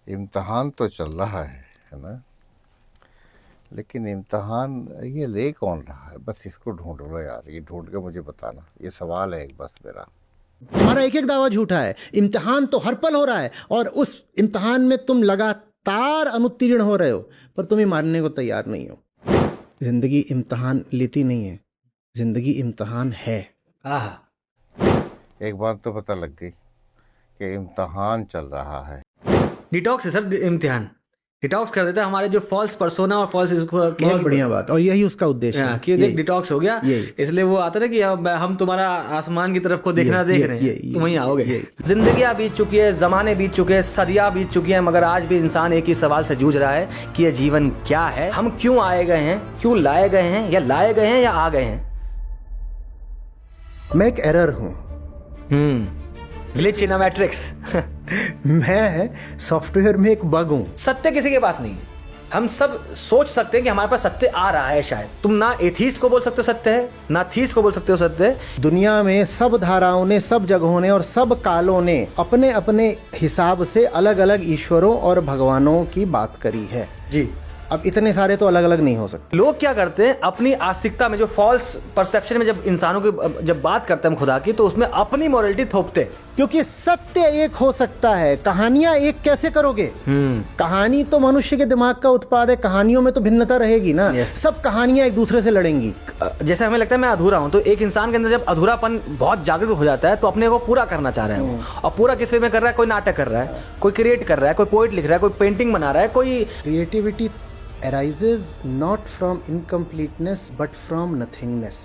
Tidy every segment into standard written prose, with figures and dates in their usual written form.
इम्तहान तो चल रहा है ना। लेकिन इम्तहान ये ले कौन रहा है, बस इसको ढूंढ लो यार, ये ढूंढ के मुझे बताना, ये सवाल है एक बस मेरा। तुम्हारा एक एक दावा झूठा है। इम्तिहान तो हर पल हो रहा है और उस इम्तिहान में तुम लगातार अनुत्तीर्ण हो रहे हो, पर तुम ये मानने को तैयार नहीं हो। जिंदगी इम्तिहान लेती नहीं है, जिंदगी इम्तिहान है। आह, एक बात तो पता लग गई कि इम्तहान चल रहा है। डिटॉक्स है सर, इम्तिहान डिटॉक्स कर देता है हमारे जो फॉल्स पर्सोना और फॉल्स बहुत बढ़िया बात, और यही उसका उद्देश्य है। कि देख डिटॉक्स हो गया, यही। इसलिए वो आता ना कि अब हम तुम्हारा आसमान की तरफ को देखना देख रहे हैं, तुम वहीं आओगे। जिंदगियां बीत चुकी है, जमाने बीत चुके हैं, सदियां बीत चुकी हैं, मगर आज भी इंसान एक ही सवाल से जूझ रहा है कि ये जीवन क्या है, हम क्यों आए गए हैं, क्यों लाए गए हैं, या लाए गए हैं या आ गए हैं। मैं एक एरर हूं। Glitch in a matrix. मैं सॉफ्टवेयर में एक बग हूं। सत्य किसी के पास नहीं है। हम सब सोच सकते हैं कि हमारे पास सत्य आ रहा है, शायद तुम ना एथीस्ट को बोल सकते हो सत्य है, ना थीस्ट को बोल सकते हो सत्य है। दुनिया में सब धाराओं ने, सब जगहों ने और सब कालों ने अपने अपने हिसाब से अलग अलग ईश्वरों और भगवानों की बात करी है जी। अब इतने सारे तो अलग अलग नहीं हो सकते। लोग क्या करते हैं, अपनी आस्तिकता में, जो फॉल्स परसेप्शन में जब इंसानों की जब बात करते हैं हम खुदा की, तो उसमें अपनी मोरलिटी थोपते हैं। क्योंकि सत्य एक हो सकता है, कहानियां एक कैसे करोगे। कहानी तो मनुष्य के दिमाग का उत्पाद है, कहानियों में तो भिन्नता रहेगी ना। सब कहानियां एक दूसरे से लड़ेंगी। जैसे हमें लगता है मैं अधूरा हूं, तो एक इंसान के अंदर जब अधूरापन बहुत जागरूक हो जाता है तो अपने को पूरा करना चाह रहा है वो। और पूरा किस वे में कर रहा है, कोई नाटक कर रहा है, कोई क्रिएट कर रहा है, कोई पोइट लिख रहा है, कोई पेंटिंग बना रहा है, कोई। Creativity arises not from incompleteness but from nothingness.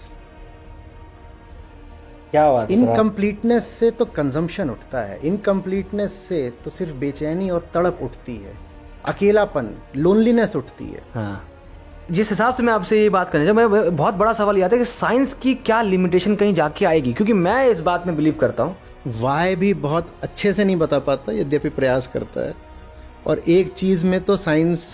क्या बात है। इनकम्प्लीटनेस से तो कंजम्पशन उठता है, इनकम्प्लीटनेस से तो सिर्फ बेचैनी और तड़प उठती है, अकेलापन, लोनलीनेस उठती है। हाँ। जिस हिसाब से मैं आपसे ये बात करने जा, मैं बहुत बड़ा सवाल ये आता है कि साइंस की क्या लिमिटेशन कहीं जाके आएगी, क्योंकि मैं इस बात में बिलीव करता हूँ। वाई भी बहुत अच्छे से नहीं बता पाता, यद्यपि प्रयास करता है। और एक चीज में तो साइंस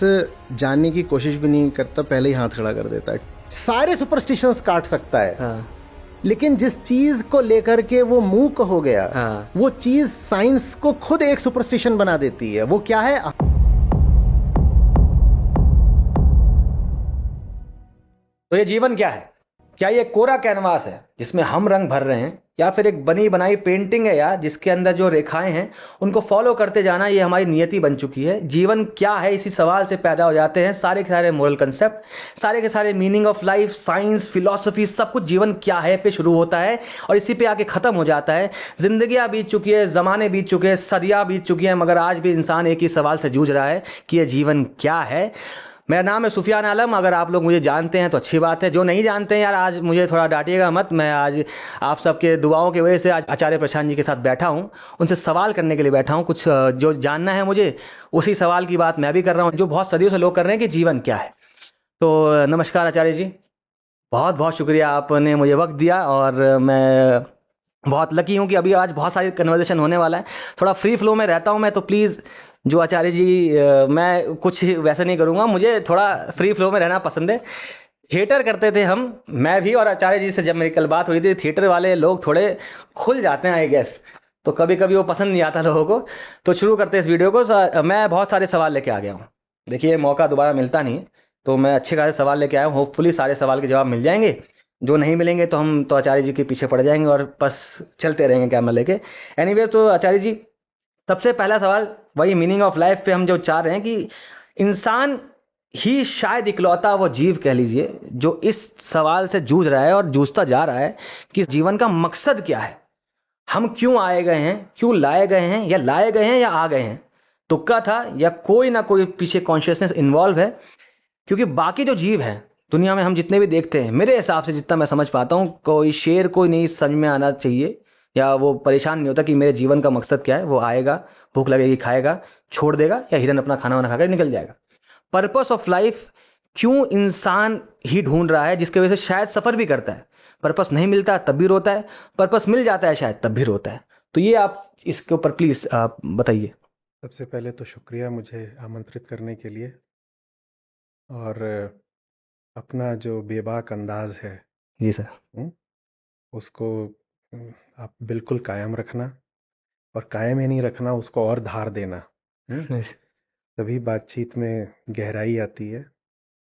जानने की कोशिश भी नहीं करता, पहले ही हाथ खड़ा कर देता है। सारे सुपरस्टिशंस काट सकता है। हाँ। लेकिन जिस चीज को लेकर के वो मूक हो गया, हाँ। वो चीज साइंस को खुद एक सुपरस्टिशन बना देती है। वो क्या है? तो ये जीवन क्या है? क्या ये कोरा कैनवास है जिसमें हम रंग भर रहे हैं, या फिर एक बनी बनाई पेंटिंग है यार, जिसके अंदर जो रेखाएं हैं उनको फॉलो करते जाना ये हमारी नियति बन चुकी है। जीवन क्या है, इसी सवाल से पैदा हो जाते हैं सारे के सारे मोरल कंसेप्ट, सारे के सारे meaning of life, science, philosophy, सब कुछ जीवन क्या है पे शुरू होता है और इसी पे आके खत्म हो जाता है। जिंदगियां बीत चुकी है, जमाने बीत चुके हैं, सदियां बीत चुकी हैं, मगर आज भी इंसान एक ही सवाल से जूझ रहा है कि यह जीवन क्या है। मेरा नाम है सुफियान आलम। अगर आप लोग मुझे जानते हैं तो अच्छी बात है, जो नहीं जानते हैं यार, आज मुझे थोड़ा डांटिएगा मत। मैं आज आप सबके दुआओं की वजह से आज आचार्य प्रशांत जी के साथ बैठा हूँ, उनसे सवाल करने के लिए बैठा हूँ। कुछ जो जानना है मुझे, उसी सवाल की बात मैं भी कर रहा हूँ जो बहुत सदियों से लोग कर रहे हैं कि जीवन क्या है। तो नमस्कार आचार्य जी, बहुत बहुत शुक्रिया, आपने मुझे वक्त दिया और मैं बहुत लकी हूँ कि अभी आज बहुत सारी कन्वर्सेशन होने वाला है। थोड़ा फ्री फ्लो में रहता हूँ मैं, तो प्लीज़ जो आचार्य जी, मैं कुछ वैसे नहीं करूँगा, मुझे थोड़ा फ्री फ्लो में रहना पसंद है। थिएटर करते थे हम, मैं भी, और आचार्य जी से जब मेरी कल बात हुई थी, थिएटर वाले लोग थोड़े खुल जाते हैं आई गेस, तो कभी कभी वो पसंद नहीं आता लोगों को। तो शुरू करते हैं इस वीडियो को। मैं बहुत सारे सवाल लेके आ गया हूँ, देखिए मौका दोबारा मिलता नहीं, तो मैं अच्छे खासे सवाल लेके आया हूँ। होपफुली सारे सवाल के जवाब मिल जाएंगे, जो नहीं मिलेंगे तो हम तो आचार्य जी के पीछे पड़ जाएंगे और बस चलते रहेंगे कैमरा लेके। एनीवे, तो आचार्य जी, सबसे पहला सवाल वही मीनिंग ऑफ लाइफ पे हम जो चाह रहे हैं कि इंसान ही शायद इकलौता वो जीव कह लीजिए जो इस सवाल से जूझ रहा है और जूझता जा रहा है कि जीवन का मकसद क्या है, हम क्यों आए गए हैं, क्यों लाए गए हैं, या लाए गए हैं या आ गए हैं, तुक्का था या कोई ना कोई पीछे कॉन्शियसनेस इन्वॉल्व है। क्योंकि बाकी जो जीव हैं दुनिया में, हम जितने भी देखते हैं, मेरे हिसाब से जितना मैं समझ पाता हूँ, कोई शेर कोई नहीं समझ में आना चाहिए या वो परेशान नहीं होता कि मेरे जीवन का मकसद क्या है। वो आएगा, भूख लगेगी खाएगा, छोड़ देगा, या हिरन अपना खाना वाना खाकर निकल जाएगा। पर्पस ऑफ लाइफ क्यों इंसान ही ढूंढ रहा है, जिसकी वजह से शायद सफर भी करता है। पर्पस नहीं मिलता तब भी रोता है, पर्पस मिल जाता है शायद तब भी रोता है। तो ये आप इसके ऊपर प्लीज आप बताइए। सबसे पहले तो शुक्रिया मुझे आमंत्रित करने के लिए, और अपना जो बेबाक अंदाज है जी सर। उसको आप बिल्कुल कायम रखना, और कायम ही नहीं रखना, उसको और धार देना। तभी बातचीत में गहराई आती है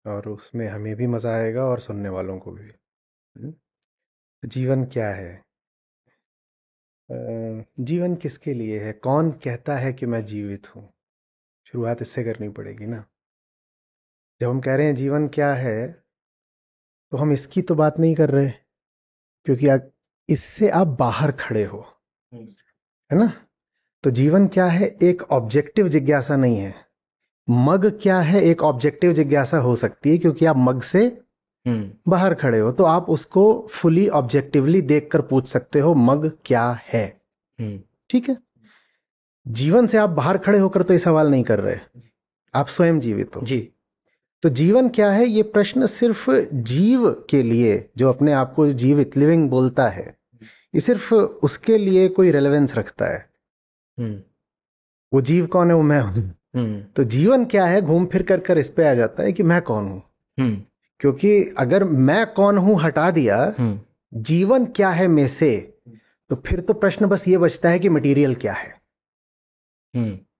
और उसमें हमें भी मज़ा आएगा और सुनने वालों को भी। जीवन क्या है? जीवन किसके लिए है? कौन कहता है कि मैं जीवित हूँ? शुरुआत इससे करनी पड़ेगी ना। जब हम कह रहे हैं जीवन क्या है, तो हम इसकी तो बात नहीं कर रहे, क्योंकि इससे आप बाहर खड़े हो, है ना। तो जीवन क्या है एक ऑब्जेक्टिव जिज्ञासा नहीं है। मग क्या है एक ऑब्जेक्टिव जिज्ञासा हो सकती है, क्योंकि आप मग से बाहर खड़े हो, तो आप उसको फुली ऑब्जेक्टिवली देखकर पूछ सकते हो मग क्या है। ठीक है। जीवन से आप बाहर खड़े होकर तो ये सवाल नहीं कर रहे, आप स्वयं जीवित हो जी। तो जीवन क्या है ये प्रश्न सिर्फ जीव के लिए, जो अपने आप को जीवित लिविंग बोलता है, ये सिर्फ उसके लिए कोई रेलेवेंस रखता है। वो जीव कौन है? वो मैं हूं। तो जीवन क्या है घूम फिर कर इस पे आ जाता है कि मैं कौन हूं। क्योंकि अगर मैं कौन हूं हटा दिया, जीवन क्या है में से, तो फिर तो प्रश्न बस ये बचता है कि मटेरियल क्या है।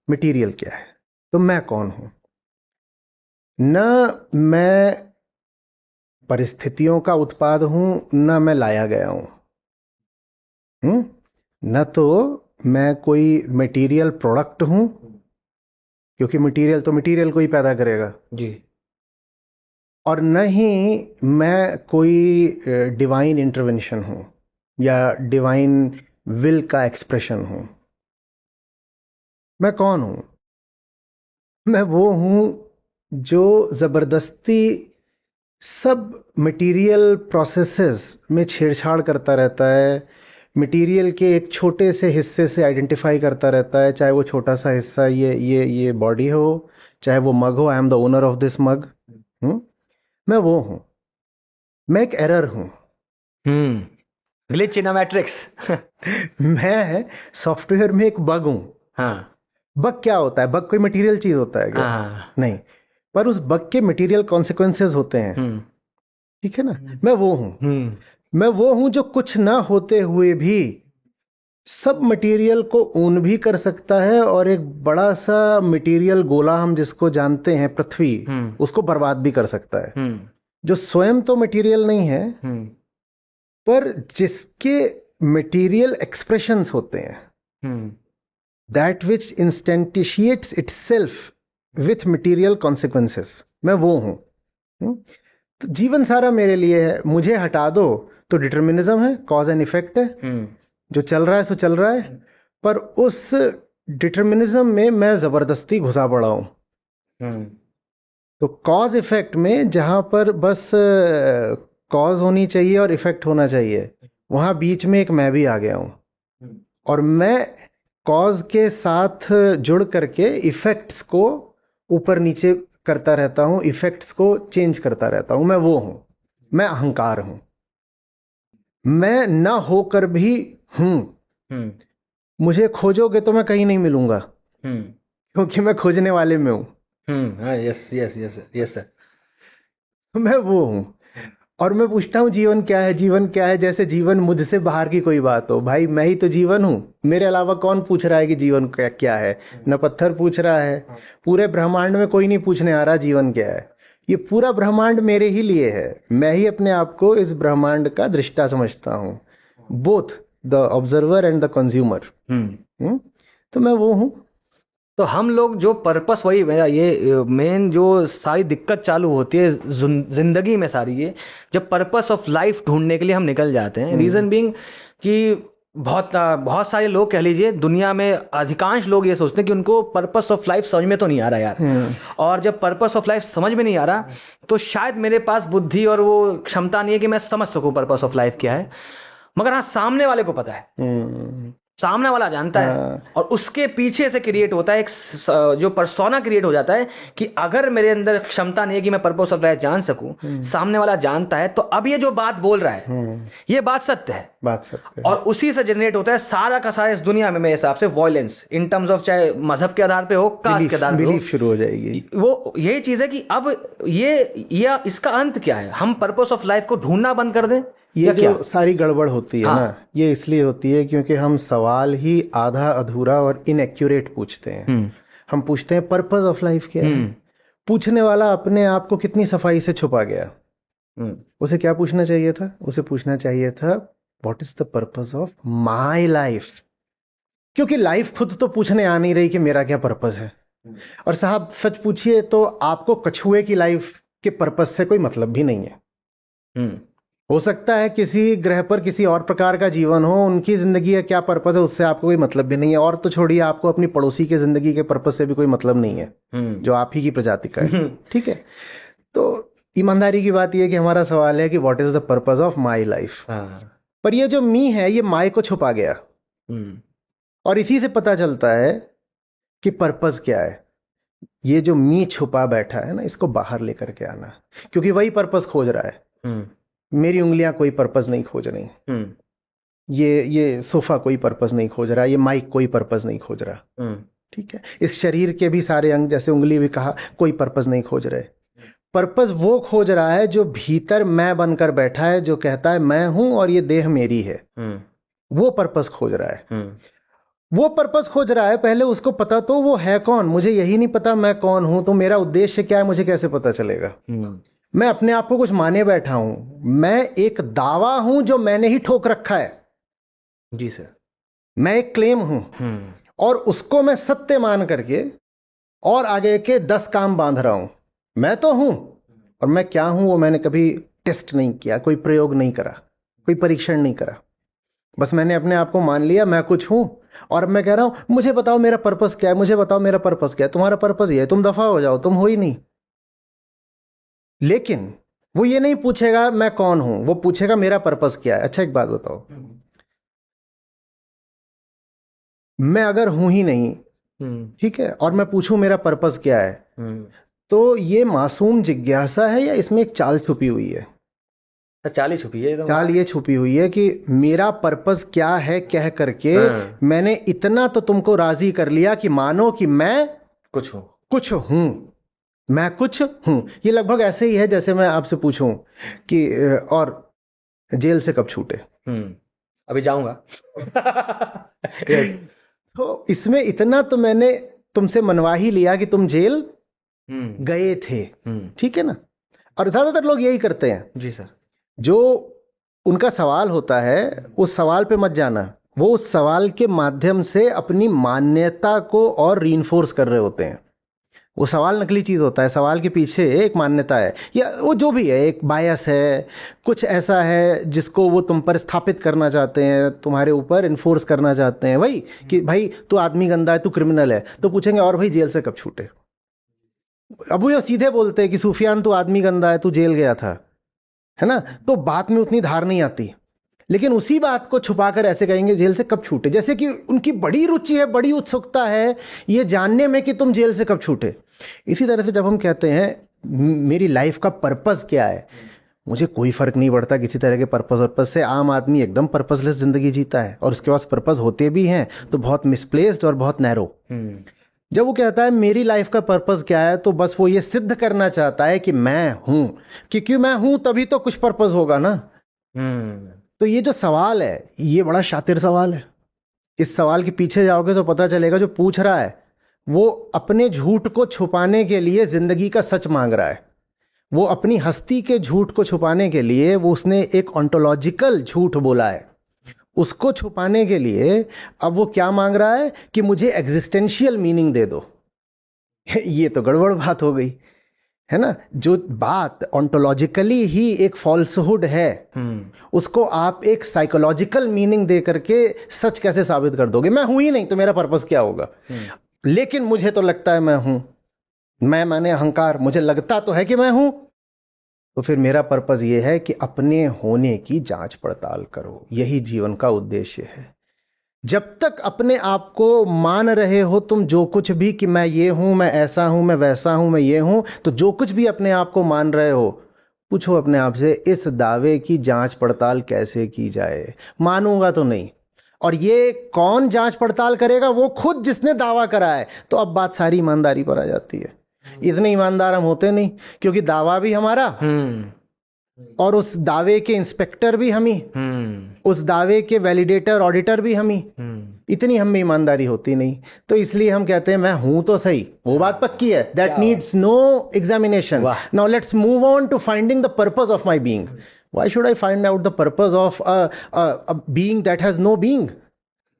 मटेरियल क्या है? तो मैं कौन हूं? न मैं परिस्थितियों का उत्पाद हूं, न मैं लाया गया हूं, न तो मैं कोई मटेरियल प्रोडक्ट हूं, क्योंकि मटेरियल तो मटेरियल को ही पैदा करेगा जी। और न ही मैं कोई डिवाइन इंटरवेंशन हूं या डिवाइन विल का एक्सप्रेशन हूं। मैं कौन हूं? मैं वो हूं जो जबरदस्ती सब मटेरियल प्रोसेसेस में छेड़छाड़ करता रहता है, मटेरियल के एक छोटे से हिस्से से आइडेंटिफाई करता रहता है, चाहे वो छोटा सा हिस्सा ये बॉडी हो, चाहे वो मग हो। I am the owner of this mug. मैं वो हूं। मैं एक एरर हूं। Glitch in a matrix. मैं सॉफ्टवेयर में एक बग हूं। हाँ। बग क्या होता है? बग कोई मटेरियल चीज होता है क्या? हाँ। नहीं, पर उस बग के मटेरियल कॉन्सिक्वेंसेस होते हैं। ठीक है ना। मैं वो हूं। मैं वो हूं जो कुछ ना होते हुए भी सब मटेरियल को ओन भी कर सकता है और एक बड़ा सा मटेरियल गोला हम जिसको जानते हैं पृथ्वी, उसको बर्बाद भी कर सकता है। जो स्वयं तो मटेरियल नहीं है, पर जिसके मटेरियल एक्सप्रेशंस होते हैं, that which instantiates itself with material consequences, मैं वो हूं। तो जीवन सारा मेरे लिए है। मुझे हटा दो तो डिटर्मिनिज्म है, कॉज एंड इफेक्ट है, जो चल रहा है सो चल रहा है, पर उस डिटर्मिनिज्म में मैं जबरदस्ती घुसा पड़ा हूं। तो कॉज इफेक्ट में जहां पर बस कॉज होनी चाहिए और इफेक्ट होना चाहिए, वहां बीच में एक मैं भी आ गया हूं और मैं कॉज के साथ जुड़ करके इफेक्ट्स को ऊपर नीचे करता रहता हूं, इफेक्ट्स को चेंज करता रहता हूं। मैं वो हूं। मैं अहंकार हूं। मैं ना होकर भी हूं। मुझे खोजोगे तो मैं कहीं नहीं मिलूंगा, क्योंकि मैं खोजने वाले में हूं। Yes yes yes yes sir. मैं वो हूं और मैं पूछता हूं जीवन क्या है? जीवन क्या है जैसे जीवन मुझसे बाहर की कोई बात हो। भाई मैं ही तो जीवन हूं। मेरे अलावा कौन पूछ रहा है कि जीवन क्या है? न पत्थर पूछ रहा है। पूरे ब्रह्मांड में कोई नहीं पूछने आ रहा जीवन क्या है। ये पूरा ब्रह्मांड मेरे ही लिए है। मैं ही अपने आप को इस ब्रह्मांड का दृष्टा समझता हूं, both the observer and the consumer. तो मैं वो हूं। तो हम लोग जो पर्पस, वही मेरा ये मेन जो सारी दिक्कत चालू होती है जिंदगी में सारी, ये जब पर्पस ऑफ लाइफ ढूंढने के लिए हम निकल जाते हैं, रीजन बीइंग कि बहुत सारे लोग कह लीजिए दुनिया में अधिकांश लोग ये सोचते हैं कि उनको पर्पस ऑफ लाइफ समझ में तो नहीं आ रहा यार। और जब पर्पस ऑफ लाइफ समझ में नहीं आ रहा तो शायद मेरे पास बुद्धि और वो क्षमता नहीं है कि मैं समझ सकूं पर्पस ऑफ लाइफ क्या है। मगर हाँ, सामने वाले को पता है, सामने वाला जानता है और उसके पीछे से क्रिएट होता है एक जो पर्सोना क्रिएट हो जाता है कि अगर मेरे अंदर क्षमता नहीं है कि मैं पर्पस ऑफ लाइफ जान सकूं, सामने वाला जानता है, तो अब ये जो बात बोल रहा है ये बात सत्य है। बात सत्य है। और उसी से जनरेट होता है सारा का सारा इस दुनिया में मेरे हिसाब से वॉयलेंस, इन टर्म्स ऑफ चाहे मजहब के आधार पे हो, कास्ट के आधार पे हो, बिलीफ शुरू हो जाएगी। वो यही चीज है कि अब ये इसका अंत क्या है? हम पर्पस ऑफ लाइफ को ढूंढना बंद कर दें? ये जो सारी गड़बड़ होती है ना, ये इसलिए होती है क्योंकि हम सवाल ही आधा अधूरा और इनएक्यूरेट पूछते हैं। हम पूछते हैं पर्पस ऑफ लाइफ क्या है। पूछने वाला अपने आप को कितनी सफाई से छुपा गया। उसे क्या पूछना चाहिए था? उसे पूछना चाहिए था what is the purpose of my life. क्योंकि लाइफ खुद तो पूछने आ नहीं रही कि मेरा क्या पर्पस है। और साहब सच पूछिए तो आपको कछुए की लाइफ के पर्पस से कोई मतलब भी नहीं है। हो सकता है किसी ग्रह पर किसी और प्रकार का जीवन हो, उनकी जिंदगी का क्या पर्पस है उससे आपको कोई मतलब भी नहीं है। और तो छोड़िए, आपको अपनी पड़ोसी के जिंदगी के पर्पस से भी कोई मतलब नहीं है जो आप ही की प्रजाति का है। ठीक है, तो ईमानदारी की बात यह है कि हमारा सवाल है कि what is the purpose of my life. पर ये जो मी है ये माई को छुपा गया, और इसी से पता चलता है कि पर्पस क्या है। ये जो मी छुपा बैठा है ना, इसको बाहर लेकर के आना, क्योंकि वही पर्पस खोज रहा है। मेरी उंगलियां कोई पर्पस नहीं खोज रही, ये सोफा कोई पर्पस नहीं खोज रहा, ये माइक कोई पर्पस नहीं खोज रहा। ठीक है, इस शरीर के भी सारे अंग, जैसे उंगली भी कहा, कोई पर्पस नहीं खोज रहे। पर्पस वो खोज रहा है जो भीतर मैं बनकर बैठा है, जो कहता है मैं हूं और ये देह मेरी है। वो पर्पस खोज रहा है। वो पर्पस खोज रहा है। पहले उसको पता तो वो है कौन। मुझे यही नहीं पता मैं कौन हूं, तो मेरा उद्देश्य क्या है मुझे कैसे पता चलेगा। मैं अपने आप को कुछ माने बैठा हूं। मैं एक दावा हूं जो मैंने ही ठोक रखा है। जी सर। मैं एक क्लेम हूं और उसको मैं सत्य मान करके और आगे के 10 काम बांध रहा हूं। मैं तो हूं, और मैं क्या हूं वो मैंने कभी टेस्ट नहीं किया, कोई प्रयोग नहीं करा, कोई परीक्षण नहीं करा। बस मैंने अपने आप को मान लिया मैं कुछ हूं, और मैं कह रहा हूं मुझे बताओ मेरा पर्पस क्या है, मुझे बताओ मेरा पर्पस क्या है। तुम्हारा पर्पस ये है, तुम दफा हो जाओ, तुम हो ही नहीं। लेकिन वो ये नहीं पूछेगा मैं कौन हूं, वो पूछेगा मेरा पर्पस क्या है। अच्छा एक बात बताओ, मैं अगर हूं ही नहीं, ठीक है, और मैं पूछूं मेरा पर्पस क्या है, तो ये मासूम जिज्ञासा है या इसमें एक चाल छुपी हुई है? चाल ही छुपी है। चाल ये छुपी हुई है कि मेरा पर्पस क्या है कह करके मैंने इतना तो तुमको राजी कर लिया कि मानो कि मैं कुछ हूं, मैं कुछ हूं। ये लगभग ऐसे ही है जैसे मैं आपसे पूछूं कि और जेल से कब छूटे। अभी जाऊंगा। yes. तो इसमें इतना तो मैंने तुमसे मनवा ही लिया कि तुम जेल गए थे। ठीक है ना। और ज्यादातर लोग यही करते हैं। जी सर। जो उनका सवाल होता है उस सवाल पे मत जाना, वो उस सवाल के माध्यम से अपनी मान्यता को और रीइंफोर्स कर रहे होते हैं। वो सवाल नकली चीज़ होता है, सवाल के पीछे एक मान्यता है, या वो जो भी है, एक बायस है, कुछ ऐसा है जिसको वो तुम पर स्थापित करना चाहते हैं, तुम्हारे ऊपर इन्फोर्स करना चाहते हैं। वही कि भाई तू आदमी गंदा है, तू क्रिमिनल है, तो पूछेंगे और भाई जेल से कब छूटे। अब वो सीधे बोलते हैं कि सूफियान तू आदमी गंदा है, तू जेल गया था, है ना। तो बात में उतनी धार नहीं आती, लेकिन उसी बात को छुपाकर ऐसे कहेंगे जेल से कब छूटे, जैसे कि उनकी बड़ी रुचि है, बड़ी उत्सुकता है ये जानने में कि तुम जेल से कब छूटे। इसी तरह से जब हम कहते हैं मेरी लाइफ का पर्पस क्या है, मुझे कोई फर्क नहीं पड़ता किसी तरह के पर्पस से। आम आदमी एकदम पर्पसलेस जिंदगी जीता है, और उसके पास पर्पस होते भी हैं तो बहुत मिसप्लेस्ड और बहुत नैरो। जब वो कहता है मेरी लाइफ का पर्पस क्या है, तो बस वो ये सिद्ध करना चाहता है कि मैं हूं, क्योंकि मैं हूं तभी तो कुछ पर्पस होगा ना। तो ये जो सवाल है ये बड़ा शातिर सवाल है। इस सवाल के पीछे जाओगे तो पता चलेगा जो पूछ रहा है वो अपने झूठ को छुपाने के लिए जिंदगी का सच मांग रहा है। वो अपनी हस्ती के झूठ को छुपाने के लिए वो उसने एक ऑन्टोलॉजिकल झूठ बोला है। उसको छुपाने के लिए अब वो क्या मांग रहा है कि मुझे एग्जिस्टेंशियल मीनिंग दे दो। ये तो गड़बड़ बात हो गई, है ना। जो बात ऑन्टोलॉजिकली ही एक फॉल्सहुड है, उसको आप एक साइकोलॉजिकल मीनिंग दे करके सच कैसे साबित कर दोगे। मैं हूं ही नहीं तो मेरा पर्पस क्या होगा। लेकिन मुझे तो लगता है मैं हूं, मैं माने अहंकार, मुझे लगता तो है कि मैं हूं, तो फिर मेरा पर्पस ये है कि अपने होने की जांच पड़ताल करो। यही जीवन का उद्देश्य है। जब तक अपने आप को मान रहे हो तुम जो कुछ भी कि मैं ये हूं, मैं ऐसा हूं, मैं वैसा हूं, मैं ये हूं, तो जो कुछ भी अपने आप को मान रहे हो, पूछो अपने आप से इस दावे की जांच पड़ताल कैसे की जाए। मानूंगा तो नहीं। और ये कौन जांच पड़ताल करेगा? वो खुद जिसने दावा करा है। तो अब बात सारी ईमानदारी पर आ जाती है। इतने ईमानदार हम होते नहीं, क्योंकि दावा भी हमारा और उस दावे के इंस्पेक्टर भी हम ही, उस दावे के वैलिडेटर ऑडिटर भी हम ही। इतनी हम में ईमानदारी होती नहीं, तो इसलिए हम कहते हैं मैं हूं तो सही, वो बात पक्की है, दैट नीड्स नो एग्जामिनेशन। वाह। Now let's move on to finding the purpose of my being. Why should I find out the purpose of a being that has no being?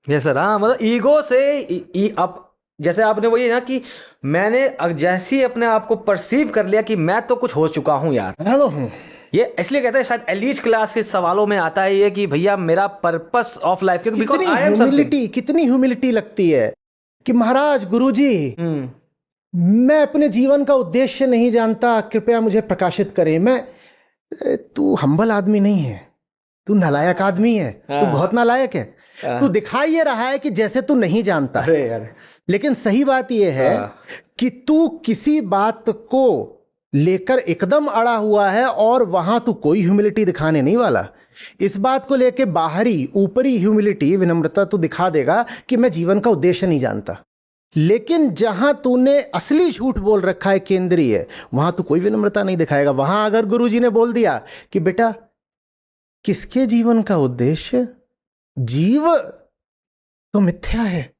Yes sir. हाँ, मतलब ego से अब जैसे आपने वो ये ना कि मैंने जैसे ही अपने आप को परसीव कर लिया कि मैं तो कुछ हो चुका हूं यार, मैं तो हूं। ये इसलिए कहते हैं शायद एलीट क्लास के सवालों में आता है ये कि भैया मेरा पर्पस ऑफ लाइफ, क्योंकि बिकॉज़ कितनी आई एम ह्यूमिलिटी, कितनी ह्यूमिलिटी लगती है कि महाराज, गुरुजी, मैं अपने जीवन का उद्देश्य नहीं जानता, कृपया मुझे प्रकाशित करें। तू हम्बल आदमी नहीं है, तू नालायक आदमी है, तू बहुत नालायक है। तू दिखाई ये रहा है कि जैसे तू नहीं जानता, अरे यार, लेकिन सही बात यह है कि तू किसी बात को लेकर एकदम अड़ा हुआ है और वहां तू कोई ह्यूमिलिटी दिखाने नहीं वाला। इस बात को लेकर बाहरी ऊपरी ह्यूमिलिटी, विनम्रता तू दिखा देगा कि मैं जीवन का उद्देश्य नहीं जानता, लेकिन जहां तूने असली झूठ बोल रखा है, केंद्रीय, वहां तू कोई विनम्रता नहीं दिखाएगा। वहां अगर गुरुजी ने बोल दिया कि बेटा किसके जीवन का उद्देश्य, जीव तो मिथ्या है,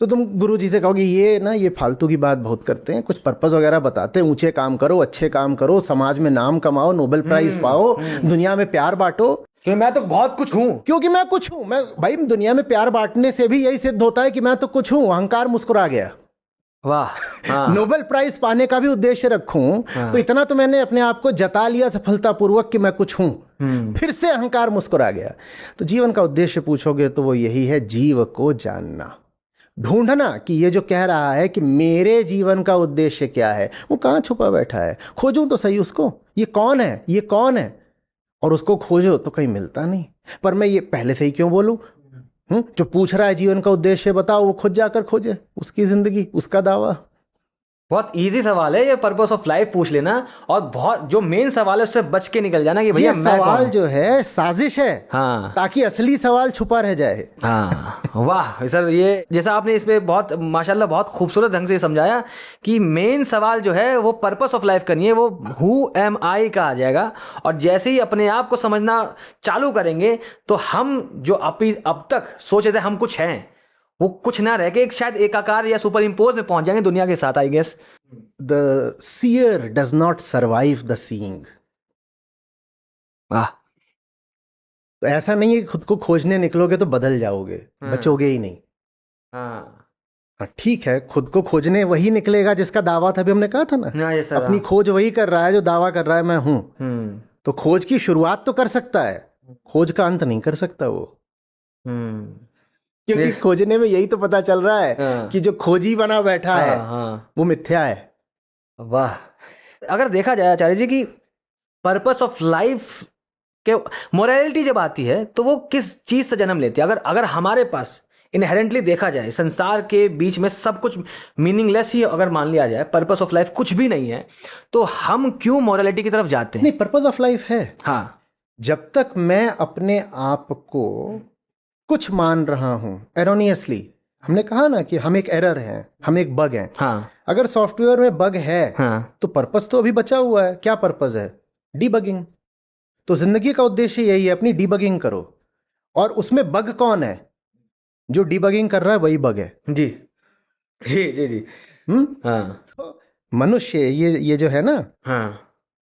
तो तुम गुरुजी से कहोगे ये फालतू की बात बहुत करते हैं, कुछ पर्पस वगैरह बताते हैं, ऊंचे काम करो, अच्छे काम करो, समाज में नाम कमाओ, नोबेल प्राइज पाओ, दुनिया में प्यार बांटो, क्योंकि मैं तो बहुत कुछ हूं, क्योंकि मैं कुछ हूं। मैं भाई, दुनिया में प्यार बांटने से भी यही सिद्ध होता है कि मैं तो कुछ हूं। अहंकार मुस्कुरा गया। वाह। हाँ। नोबेल प्राइज पाने का भी उद्देश्य रखूं तो इतना तो मैंने अपने आप को जता लिया सफलतापूर्वक कि मैं कुछ हूं, फिर से अहंकार मुस्कुरा गया। तो जीवन का उद्देश्य पूछोगे तो वो यही है, जीव को जानना, ढूंढना कि ये जो कह रहा है कि मेरे जीवन का उद्देश्य क्या है, वो कहाँ छुपा बैठा है। खोजूं तो सही उसको, ये कौन है, ये कौन है, और उसको खोजो तो कहीं मिलता नहीं। पर मैं ये पहले से ही क्यों बोलूं? जो पूछ रहा है जीवन का उद्देश्य बताओ, वो खुद जाकर खोजे, उसकी जिंदगी, उसका दावा। बहुत इजी सवाल है ये, पर्पस ऑफ लाइफ पूछ लेना, और बहुत जो मेन सवाल है उससे बच के निकल जाना कि भैया ये मैं सवाल कौन? जो है साजिश है, हाँ, ताकि असली सवाल छुपा रह जाए। हाँ। वाह सर, ये जैसा आपने इस पे बहुत माशाल्लाह बहुत खूबसूरत ढंग से समझाया कि मेन सवाल जो है वो पर्पस ऑफ लाइफ करनी है, वो हु एम आई का आ जाएगा। और जैसे ही अपने आप को समझना चालू करेंगे तो हम जो अब तक सोचे थे हम कुछ हैं, वो कुछ ना रह के एक शायद एकाकार या सुपर इम्पोज में पहुंच जाएंगे दुनिया के साथ, I guess. The seer does not survive the seeing. वाह। तो ऐसा नहीं है कि खुद को खोजने निकलोगे तो बदल जाओगे, बचोगे ही नहीं। हाँ, हाँ ठीक है, खुद को खोजने वही निकलेगा जिसका दावा था, अभी हमने कहा था ना, ये सर, अपनी खोज वही कर रहा है जो दावा कर रहा है मैं हूं। तो खोज की शुरुआत तो कर सकता है, खोज का अंत नहीं कर सकता वो, क्योंकि खोजने में यही तो पता चल रहा है कि जो खोजी बना बैठा है वो मिथ्या है। वाह। अगर देखा जाए आचार्य जी कि पर्पस ऑफ लाइफ के मोरालिटी जब आती है तो वो किस चीज से जन्म लेती है? अगर हमारे पास इनहेरेंटली देखा जाए, संसार के बीच में सब कुछ मीनिंगलेस ही अगर मान लिया जाए, पर्पस ऑफ लाइफ कुछ भी नहीं है, तो हम क्यों मोरालिटी की तरफ जाते हैं? नहीं, पर्पस ऑफ लाइफ है। हाँ, जब तक मैं अपने आप को कुछ मान रहा हूं एरोनियसली, हमने कहा ना कि हम एक एरर हैं, हम एक बग हैं। हाँ, अगर सॉफ्टवेयर में बग है हाँ, तो पर्पस तो अभी बचा हुआ है। क्या पर्पस है? डीबगिंग। तो जिंदगी का उद्देश्य यही है, अपनी डीबगिंग करो। और उसमें बग कौन है? जो डीबगिंग कर रहा है वही बग है। जी जी जी जी। हाँ, तो मनुष्य ये जो है ना, हाँ,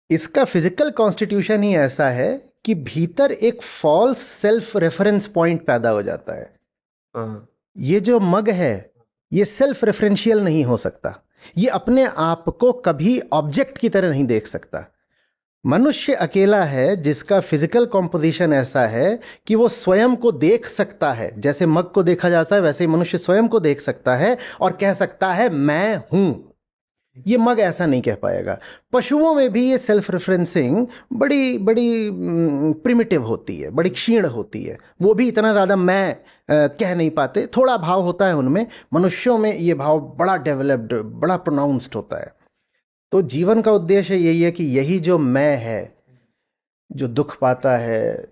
इसका फिजिकल कॉन्स्टिट्यूशन ही ऐसा है कि भीतर एक फॉल्स सेल्फ रेफरेंस पॉइंट पैदा हो जाता है। हाँ, ये जो मग है ये सेल्फ रेफरेंशियल नहीं हो सकता, ये अपने आप को कभी ऑब्जेक्ट की तरह नहीं देख सकता। मनुष्य अकेला है जिसका फिजिकल कॉम्पोजिशन ऐसा है कि वो स्वयं को देख सकता है। जैसे मग को देखा जाता है वैसे ही मनुष्य स्वयं को देख सकता है और कह सकता है मैं हूं। ये मग ऐसा नहीं कह पाएगा। पशुओं में भी ये सेल्फ रेफरेंसिंग बड़ी बड़ी प्रिमिटिव होती है, बड़ी क्षीण होती है। वो भी इतना ज़्यादा मैं कह नहीं पाते, थोड़ा भाव होता है उनमें। मनुष्यों में ये भाव बड़ा डेवलप्ड, बड़ा प्रोनाउंस्ड होता है। तो जीवन का उद्देश्य यही है कि यही जो मैं है, जो दुख पाता है,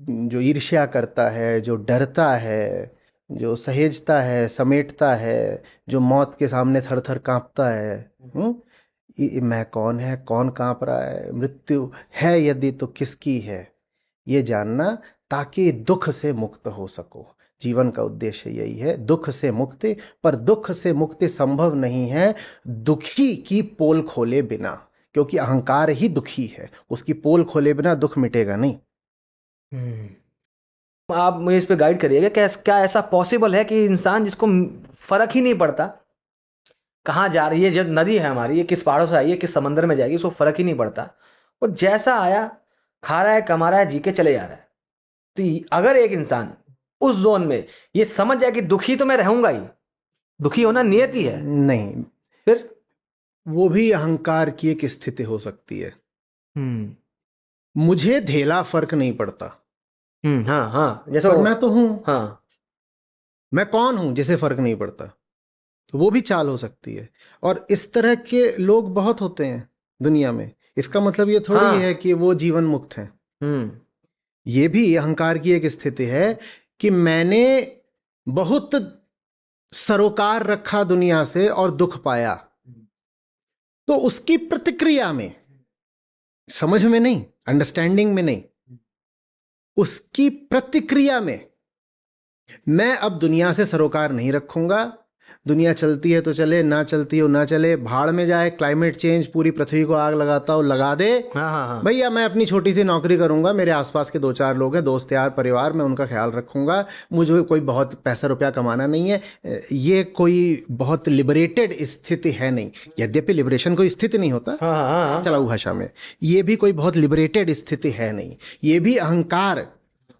जो ईर्ष्या करता है, जो डरता है, जो सहेजता है, समेटता है, जो मौत के सामने थर थर कांपता है, ये मैं कौन है, कौन कांप रहा है, मृत्यु है यदि तो किसकी है, ये जानना, ताकि दुख से मुक्त हो सको, जीवन का उद्देश्य यही है, दुख से मुक्ति। पर दुख से मुक्ति संभव नहीं है दुखी की पोल खोले बिना, क्योंकि अहंकार ही दुखी है, उसकी पोल खोले बिना दुख मिटेगा नहीं। आप मुझे इस पे गाइड करिएगा, क्या क्या ऐसा पॉसिबल है कि इंसान जिसको फर्क ही नहीं पड़ता कहाँ जा रही है, जो नदी है हमारी, ये किस पहाड़ों से आई है, किस समंदर में जाएगी, उसको फर्क ही नहीं पड़ता, वो जैसा आया खा रहा है, कमा रहा है, जी के चले जा रहा है। तो अगर एक इंसान उस जोन में ये समझ जाए कि दुखी तो मैं रहूंगा ही, दुखी होना नियति है, नहीं, फिर वो भी अहंकार की एक स्थिति हो सकती है। मुझे धेला फर्क नहीं पड़ता। हाँ हाँ, जैसे पर मैं तो हूं। हाँ, मैं कौन हूं जिसे फर्क नहीं पड़ता, तो वो भी चाल हो सकती है। और इस तरह के लोग बहुत होते हैं दुनिया में। इसका मतलब ये थोड़ी हाँ। है कि वो जीवन मुक्त हैं। ये भी अहंकार की एक स्थिति है कि मैंने बहुत सरोकार रखा दुनिया से और दुख पाया, तो उसकी प्रतिक्रिया में, समझ में नहीं, अंडरस्टैंडिंग में नहीं, उसकी प्रतिक्रिया में मैं अब दुनिया से सरोकार नहीं रखूंगा। दुनिया चलती है तो चले, ना चलती हो ना चले, भाड़ में जाए, क्लाइमेट चेंज पूरी पृथ्वी को आग लगाता हो लगा दे, हाँ हाँ हाँ, भैया मैं अपनी छोटी सी नौकरी करूंगा, मेरे आसपास के 2-4 लोग हैं, दोस्त यार परिवार, मैं उनका ख्याल रखूंगा, मुझे कोई बहुत पैसा रुपया कमाना नहीं है। ये कोई बहुत लिबरेटेड स्थिति है नहीं। यद्यपि लिबरेशन कोई स्थिति नहीं होता, हाँ हाँ हाँ, चलाऊ भाषा में, ये भी कोई बहुत लिबरेटेड स्थिति है नहीं। ये भी अहंकार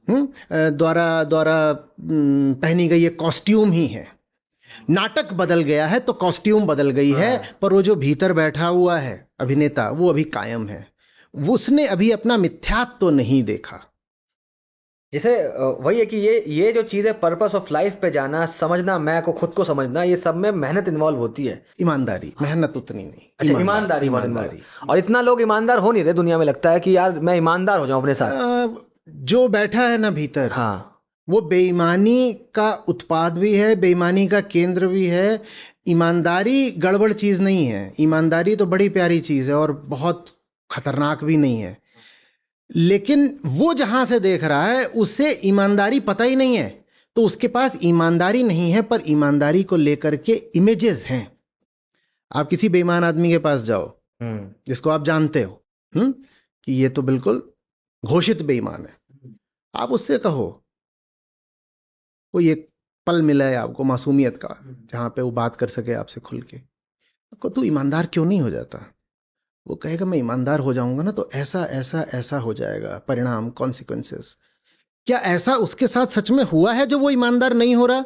द्वारा द्वारा पहनी गई एक कॉस्ट्यूम ही है। नाटक बदल गया है तो कॉस्ट्यूम बदल गई है, पर वो जो भीतर बैठा हुआ है अभिनेता, वो अभी कायम है। उसने अभी अपना मिथ्यात्व तो नहीं देखा। जैसे वही है कि ये जो चीज़ है, पर्पस ऑफ लाइफ पे जाना, समझना, मैं को खुद को समझना, ये सब में मेहनत इन्वॉल्व होती है। ईमानदारी, मेहनत उतनी नहीं। अच्छा, ईमानदारी बहुत involve। और इतना लोग ईमानदार हो नहीं रहे दुनिया में, लगता है कि यार मैं ईमानदार हो जाऊं अपने साथ। जो बैठा है ना भीतर, हाँ, वो बेईमानी का उत्पाद भी है, बेईमानी का केंद्र भी है। ईमानदारी गड़बड़ चीज नहीं है, ईमानदारी तो बड़ी प्यारी चीज है और बहुत खतरनाक भी नहीं है। लेकिन वो जहां से देख रहा है उसे ईमानदारी पता ही नहीं है, तो उसके पास ईमानदारी नहीं है, पर ईमानदारी को लेकर के इमेजेस हैं। आप किसी बेईमान आदमी के पास जाओ जिसको आप जानते हो कि ये तो बिल्कुल घोषित बेईमान है, आप उससे कहो, कोई एक पल मिला है आपको मासूमियत का जहां पे वो बात कर सके आपसे खुल के, तो तू ईमानदार क्यों नहीं हो जाता? वो कहेगा मैं ईमानदार हो जाऊंगा ना तो ऐसा ऐसा ऐसा हो जाएगा, परिणाम, कॉन्सिक्वेंसेस। क्या ऐसा उसके साथ सच में हुआ है जो वो ईमानदार नहीं हो रहा?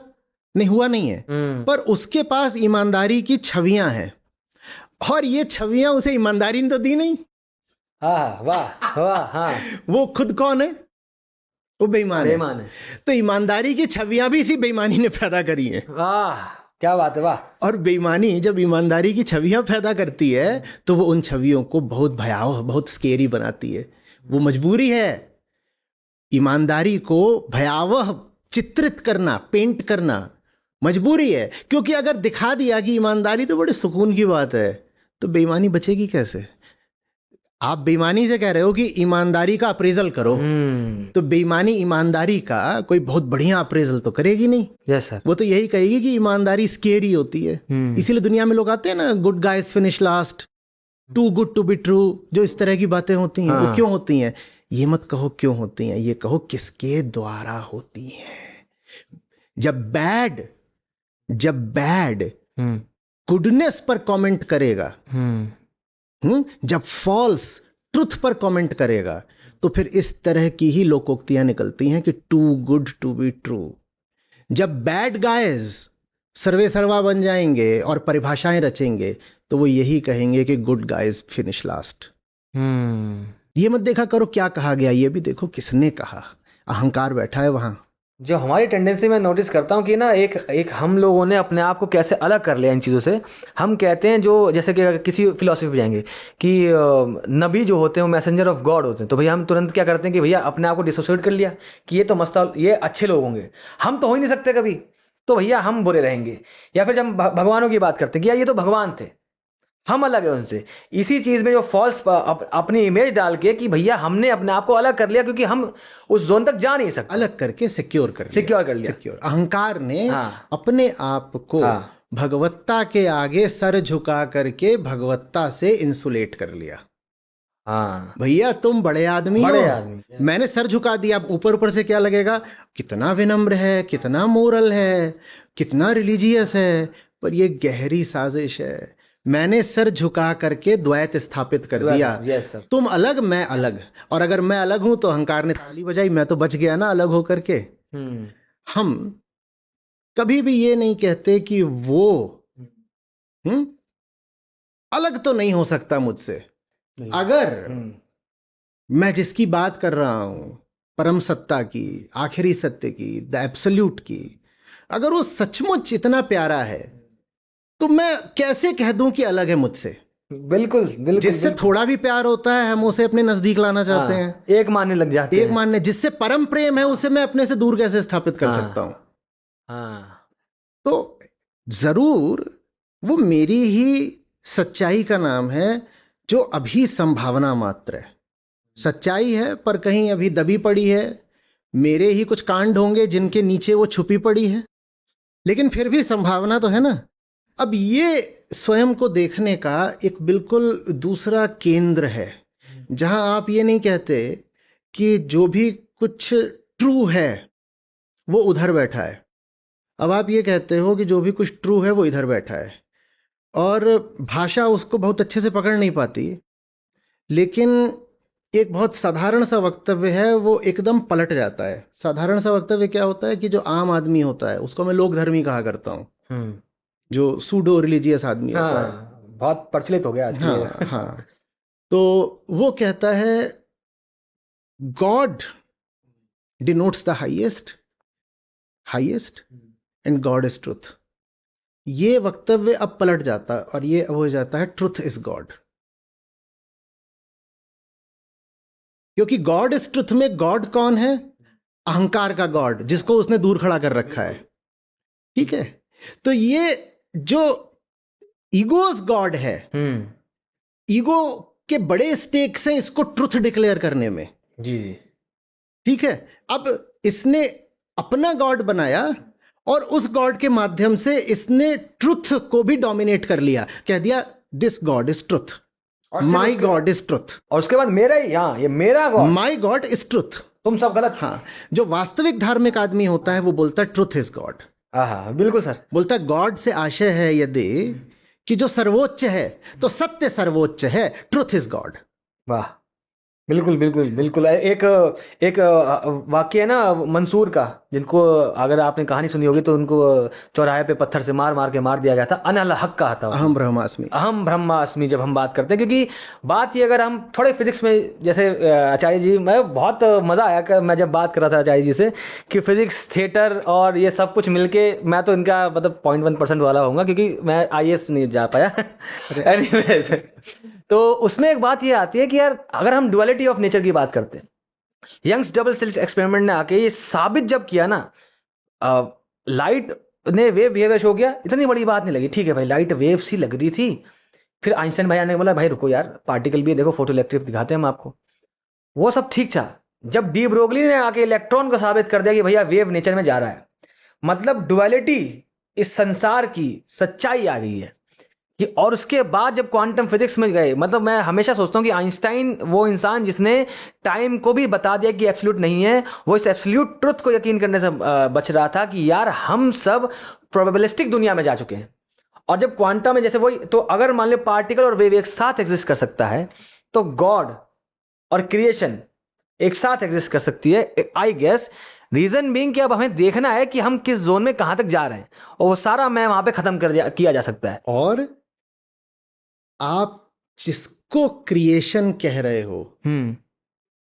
नहीं हुआ, नहीं है, पर उसके पास ईमानदारी की छवियां हैं, और ये छवियां उसे ईमानदारी ने तो दी नहीं। हाँ, वाह वाह, हाँ, वो खुद कौन है? वो बेईमान है। तो ईमानदारी की छवियां भी इसी बेईमानी ने पैदा करी हैं। वाह, क्या बात है, वाह। और बेईमानी जब ईमानदारी की छवियां पैदा करती है तो वो उन छवियों को बहुत भयावह, बहुत स्केरी बनाती है। वो मजबूरी है ईमानदारी को भयावह चित्रित करना, पेंट करना मजबूरी है, क्योंकि अगर दिखा दिया कि ईमानदारी तो बड़े सुकून की बात है, तो बेईमानी बचेगी कैसे? आप बेईमानी से कह रहे हो कि ईमानदारी का अप्रेजल करो, तो बेईमानी ईमानदारी का कोई बहुत बढ़िया अप्रेजल तो करेगी नहीं। Yes sir. वो तो यही कहेगी कि ईमानदारी स्केरी होती है। इसीलिए दुनिया में लोग आते हैं ना, good guys finish last, too good to be true, जो इस तरह की बातें होती हैं, वो क्यों होती हैं? ये मत कहो क्यों होती हैं, ये कहो किसके द्वारा होती हैं। जब बैड गुडनेस पर कमेंट करेगा, जब फॉल्स ट्रुथ पर कमेंट करेगा, तो फिर इस तरह की ही लोकोक्तियां निकलती हैं कि too good to be true. जब बैड गाइज सर्वे सर्वा बन जाएंगे और परिभाषाएं रचेंगे, तो वो यही कहेंगे कि गुड गाइज फिनिश लास्ट। ये मत देखा करो क्या कहा गया, ये भी देखो किसने कहा। अहंकार बैठा है वहां। जो हमारी टेंडेंसी मैं नोटिस करता हूँ कि ना एक हम लोगों ने अपने आप को कैसे अलग कर लिया इन चीज़ों से। हम कहते हैं, जो जैसे कि अगर किसी फिलोसफी पे जाएंगे कि नबी जो होते हैं वो मैसेंजर ऑफ गॉड होते हैं, तो भैया हम तुरंत क्या करते हैं कि भैया अपने आप को डिसोसिएट कर लिया कि ये तो मस्त, ये अच्छे लोग होंगे, हम तो हो ही नहीं सकते कभी, तो भैया हम बुरे रहेंगे। या फिर जब हम भगवानों की बात करते हैं कि यार ये तो भगवान थे, हम अलग है उनसे। इसी चीज में जो फॉल्स अपनी इमेज डाल के कि भैया हमने अपने आप को अलग कर लिया, क्योंकि हम उस जोन तक जा नहीं सकते, अलग करके सिक्योर कर लिया। सिक्योर कर लिया। सिक्योर अहंकार ने हाँ। अपने आप को हाँ। भगवत्ता के आगे सर झुका करके भगवत्ता से इंसुलेट कर लिया। हाँ भैया तुम बड़े आदमी बड़े हो, आदमी। मैंने सर झुका दिया। ऊपर ऊपर से क्या लगेगा, कितना विनम्र है, कितना मोरल है, कितना रिलीजियस है, पर ये गहरी साजिश है। मैंने सर झुका करके द्वैत स्थापित कर दिया। Yes sir. तुम अलग, मैं अलग, और अगर मैं अलग हूं तो अहंकार ने ताली बजाई, मैं तो बच गया ना अलग होकर के। हम कभी भी ये नहीं कहते कि वो अलग तो नहीं हो सकता मुझसे। अगर मैं जिसकी बात कर रहा हूं, परम सत्ता की, आखिरी सत्य की, द एब्सोल्यूट की, अगर वो सचमुच इतना प्यारा है तो मैं कैसे कह दूं कि अलग है मुझसे। बिल्कुल बिल्कुल। जिससे थोड़ा भी प्यार होता है हम उसे अपने नजदीक लाना चाहते हैं, एक मानने लग जाते हैं। एक मानने। जिससे परम प्रेम है उसे मैं अपने से दूर कैसे स्थापित कर सकता हूं। हाँ। तो जरूर वो मेरी ही सच्चाई का नाम है, जो अभी संभावना मात्र है। सच्चाई है पर कहीं अभी दबी पड़ी है। मेरे ही कुछ कांड होंगे जिनके नीचे वो छुपी पड़ी है, लेकिन फिर भी संभावना तो है ना। अब ये स्वयं को देखने का एक बिल्कुल दूसरा केंद्र है, जहां आप ये नहीं कहते कि जो भी कुछ ट्रू है वो उधर बैठा है। अब आप ये कहते हो कि जो भी कुछ ट्रू है वो इधर बैठा है, और भाषा उसको बहुत अच्छे से पकड़ नहीं पाती। लेकिन एक बहुत साधारण सा वक्तव्य है, वो एकदम पलट जाता है। साधारण सा वक्तव्य क्या होता है कि जो आम आदमी होता है उसको मैं लोक धर्मी कहा करता हूँ, जो सूडो रिलीजियस आदमी होता है। बहुत प्रचलित हो गया आज हाँ हाँ। तो वो कहता है God denotes the highest, highest, and God is truth. ये वक्तव्य अब पलट जाता है और ये अब हो जाता है ट्रुथ इज गॉड। क्योंकि गॉड इज ट्रुथ में गॉड कौन है? अहंकार का गॉड, जिसको उसने दूर खड़ा कर रखा है। ठीक है, तो ये जो ईगोस गॉड है, ईगो के बड़े स्टेक्स हैं इसको ट्रुथ डिक्लेयर करने में। जी जी। ठीक है, अब इसने अपना गॉड बनाया और उस गॉड के माध्यम से इसने ट्रुथ को भी डोमिनेट कर लिया। कह दिया this God is truth, my God is truth. और उसके बाद मेरा ही, हाँ ये मेरा God, my God is truth, तुम सब गलत। हाँ, जो वास्तविक धार्मिक आदमी होता है वो बोलता है ट्रुथ इज गॉड। हाँ बिल्कुल सर। बोलता है गॉड से आशय है यदि कि जो सर्वोच्च है तो सत्य सर्वोच्च है, ट्रुथ इज गॉड। वाह, बिल्कुल बिल्कुल बिल्कुल। एक वाक्य है ना मंसूर का, जिनको अगर आपने कहानी सुनी होगी तो उनको चौराहे पे पत्थर से मार मार के मार दिया गया था। अनल हक कहा था, अहम ब्रह्मास्मि, अहम ब्रह्मास्मि। जब हम बात करते हैं, क्योंकि बात ये, अगर हम थोड़े फिजिक्स में, जैसे आचार्य जी, मैं बहुत मजा आया मैं जब बात कर रहा था आचार्य जी से कि फिजिक्स, थिएटर और ये सब कुछ मिलके, मैं तो इनका मतलब 0.1% वाला होऊंगा, क्योंकि मैं IAS नहीं जा पाया। एनीवेज, तो उसमें एक बात ये आती है कि यार अगर हम डुअलिटी ऑफ नेचर की बात करते हैं, यंग्स डबल स्लिट एक्सपेरिमेंट ने आके ये साबित जब किया ना, लाइट ने वेव बिहेवियर शो किया, इतनी बड़ी बात नहीं लगी। ठीक है भाई, लाइट वेव सी लग रही थी। फिर आइंस्टाइन भाई ने बोला भाई रुको यार, पार्टिकल भी देखो, फोटो इलेक्ट्रिक दिखाते हैं हम आपको। वो सब ठीक था। जब डी ब्रोगली ने आके इलेक्ट्रॉन को साबित कर दिया कि भैया वेव नेचर में जा रहा है, मतलब डुअलिटी इस संसार की सच्चाई आ गई है कि। और उसके बाद जब क्वांटम फिजिक्स में गए, मतलब मैं हमेशा सोचता हूं कि आइंस्टाइन वो इंसान जिसने टाइम को भी बता दिया कि एब्सोल्यूट नहीं है, वो इस एब्सोल्यूट ट्रुथ को यकीन करने से बच रहा था कि यार हम सब प्रोबेबिलिस्टिक दुनिया में जा चुके हैं। और जब क्वांटम में जैसे वही, तो अगर मान लो पार्टिकल और वेव एक साथ एग्जिस्ट कर सकता है, तो गॉड और क्रिएशन एक साथ एग्जिस्ट कर सकती है, आई गेस। रीजन बीइंग कि अब हमें देखना है कि हम किस जोन में कहां तक जा रहे हैं, और वो सारा मैं वहां पे खत्म किया जा सकता है। और आप जिसको क्रिएशन कह रहे हो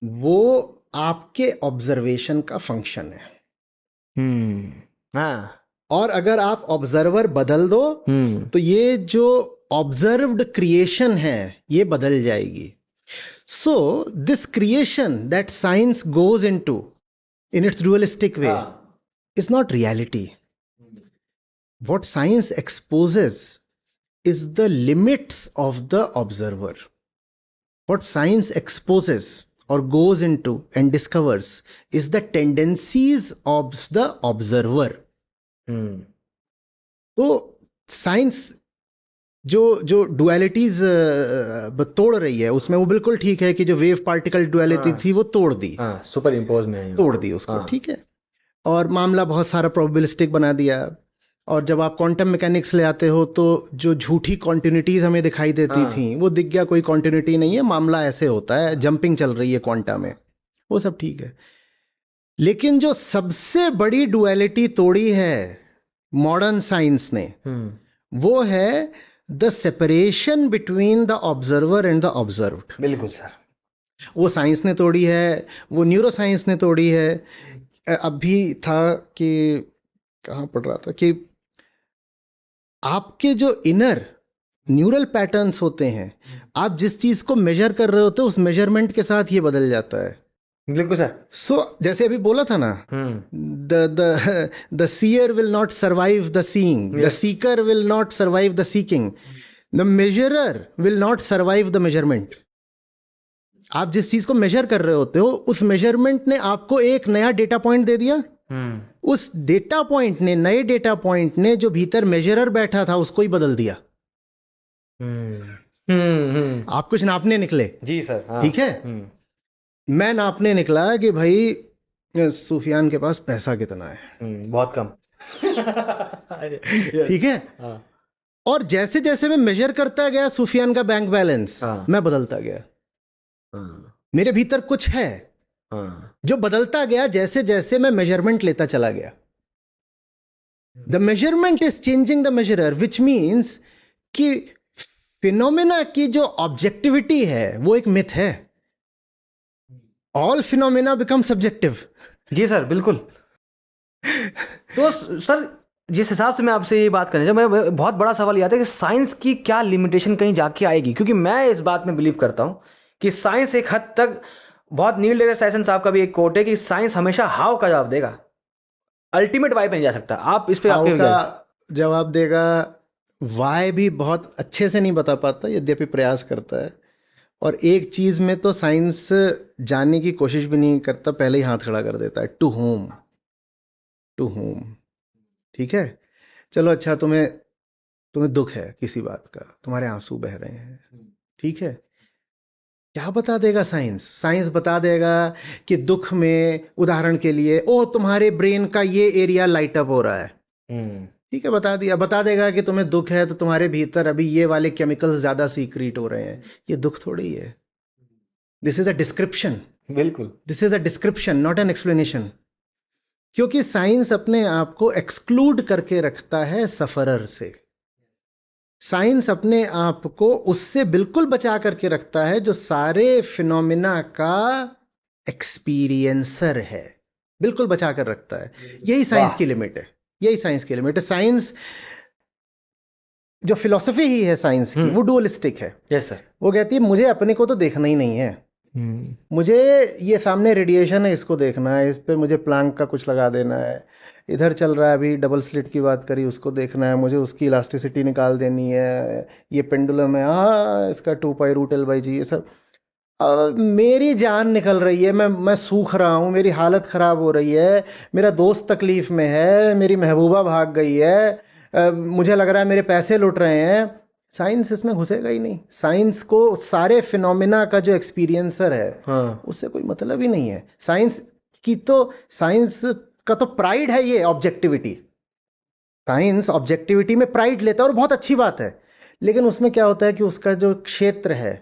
वो आपके ऑब्जर्वेशन का फंक्शन है। हाँ। और अगर आप ऑब्जर्वर बदल दो तो ये जो ऑब्जर्व्ड क्रिएशन है ये बदल जाएगी। So this creation that science goes into in its dualistic way is not reality. What science exposes is the limits of the observer. What science exposes or goes into and discovers is the tendencies of the observer. तो science जो dualities तोड़ रही है उसमें वो बिल्कुल ठीक है कि जो वेव पार्टिकल डुअलिटी थी वो तोड़ दी, सुपर इम्पोज में तोड़ दी उसको, ठीक है, और मामला बहुत सारा प्रोबेबिलिस्टिक बना दिया। और जब आप क्वांटम मैकेनिक्स ले आते हो तो जो झूठी कॉन्टिन्यूटीज हमें दिखाई देती थी वो दिख गया कोई कॉन्टिन्यूटी नहीं है, मामला ऐसे होता है, जंपिंग चल रही है क्वांटा में, वो सब ठीक है। लेकिन जो सबसे बड़ी डुअलिटी तोड़ी है मॉडर्न साइंस ने वो है the separation between the observer and the observed. बिल्कुल सर, वो साइंस ने तोड़ी है, वो न्यूरो साइंस ने तोड़ी है। अभी था कि कहाँ पढ़ रहा था कि आपके जो इनर न्यूरल पैटर्न्स होते हैं, आप जिस चीज को मेजर कर रहे होते हो उस मेजरमेंट के साथ ये बदल जाता है। बिल्कुल सर। सो जैसे अभी बोला था ना, the seer will not survive the seeing, the seeker will not survive the seeking, the measurer will not survive the measurement. आप जिस चीज को मेजर कर रहे होते हो उस मेजरमेंट ने आपको एक नया डेटा पॉइंट दे दिया, उस डेटा पॉइंट ने, नए डेटा पॉइंट ने जो भीतर मेजरर बैठा था उसको ही बदल दिया। आप कुछ नापने निकले, जी सर, ठीक है, मैं नापने निकला कि भाई सुफियान के पास पैसा कितना है, बहुत कम। ठीक है, और जैसे जैसे मैं मेजर करता गया सुफियान का बैंक बैलेंस, मैं बदलता गया, मेरे भीतर कुछ है जो बदलता गया जैसे जैसे मैं मेजरमेंट लेता चला गया। The measurement is changing the measurer, which means कि फिनोमेना की जो ऑब्जेक्टिविटी है वो एक मिथ है। All phenomena become subjective. जी सर, बिल्कुल। तो सर जिस हिसाब से मैं आपसे ये बात करने मैं बहुत बड़ा सवाल ये आता है कि साइंस की क्या लिमिटेशन कहीं जाके आएगी, क्योंकि मैं इस बात में बिलीव करता हूं कि साइंस एक हद तक, बहुत नील डीग्रास टायसन साहब का भी एक कोट है कि साइंस हमेशा हाउ का जवाब देगा, अल्टीमेट वाई पे नहीं जा सकता। आप इस पे आपके का जवाब देगा, वाई भी बहुत अच्छे से नहीं बता पाता, यद्यपि प्रयास करता है। और एक चीज में तो साइंस जानने की कोशिश भी नहीं करता, पहले ही हाथ खड़ा कर देता है, टू होम, टू होम। ठीक है, चलो अच्छा, तुम्हें दुख है किसी बात का, तुम्हारे आंसू बह रहे हैं, ठीक है, क्या बता देगा साइंस? साइंस बता देगा कि दुख में, उदाहरण के लिए, ओ तुम्हारे ब्रेन का ये एरिया लाइट अप हो रहा है, ठीक है, बता दिया। बता देगा कि तुम्हें दुख है तो तुम्हारे भीतर अभी ये वाले केमिकल्स ज्यादा सीक्रेट हो रहे हैं। ये दुख थोड़ी है, दिस इज अ डिस्क्रिप्शन। बिल्कुल, this is a description, not an explanation. क्योंकि साइंस अपने आप को एक्सक्लूड करके रखता है सफरर से। साइंस अपने आप को उससे बिल्कुल बचा करके रखता है जो सारे फिनोमिना का एक्सपीरियंसर है, बिल्कुल बचा कर रखता है। यही साइंस की लिमिट है, यही साइंस की लिमिट है। साइंस जो फिलॉसफी ही है साइंस की, वो डुअलिस्टिक है। Yes sir. वो कहती है मुझे अपने को तो देखना ही नहीं है, मुझे ये सामने रेडिएशन है इसको देखना है, इस पे मुझे प्लांक का कुछ लगा देना है, इधर चल रहा है अभी डबल स्लिट की बात करी उसको देखना है, मुझे उसकी इलास्टिसिटी निकाल देनी है, ये पेंडुलम है, हाँ इसका 2π√L/g, ये सब मेरी जान निकल रही है, मैं सूख रहा हूँ, मेरी हालत ख़राब हो रही है, मेरा दोस्त तकलीफ़ में है, मेरी महबूबा भाग गई है, मुझे लग रहा है मेरे पैसे लुट रहे हैं। साइंस इसमें घुसेगा ही नहीं। साइंस को सारे फिनोमिना का जो एक्सपीरियंसर है, उससे कोई मतलब ही नहीं है। साइंस का तो प्राइड है ये ऑब्जेक्टिविटी। साइंस ऑब्जेक्टिविटी में प्राइड लेता है और बहुत अच्छी बात है, लेकिन उसमें क्या होता है कि उसका जो क्षेत्र है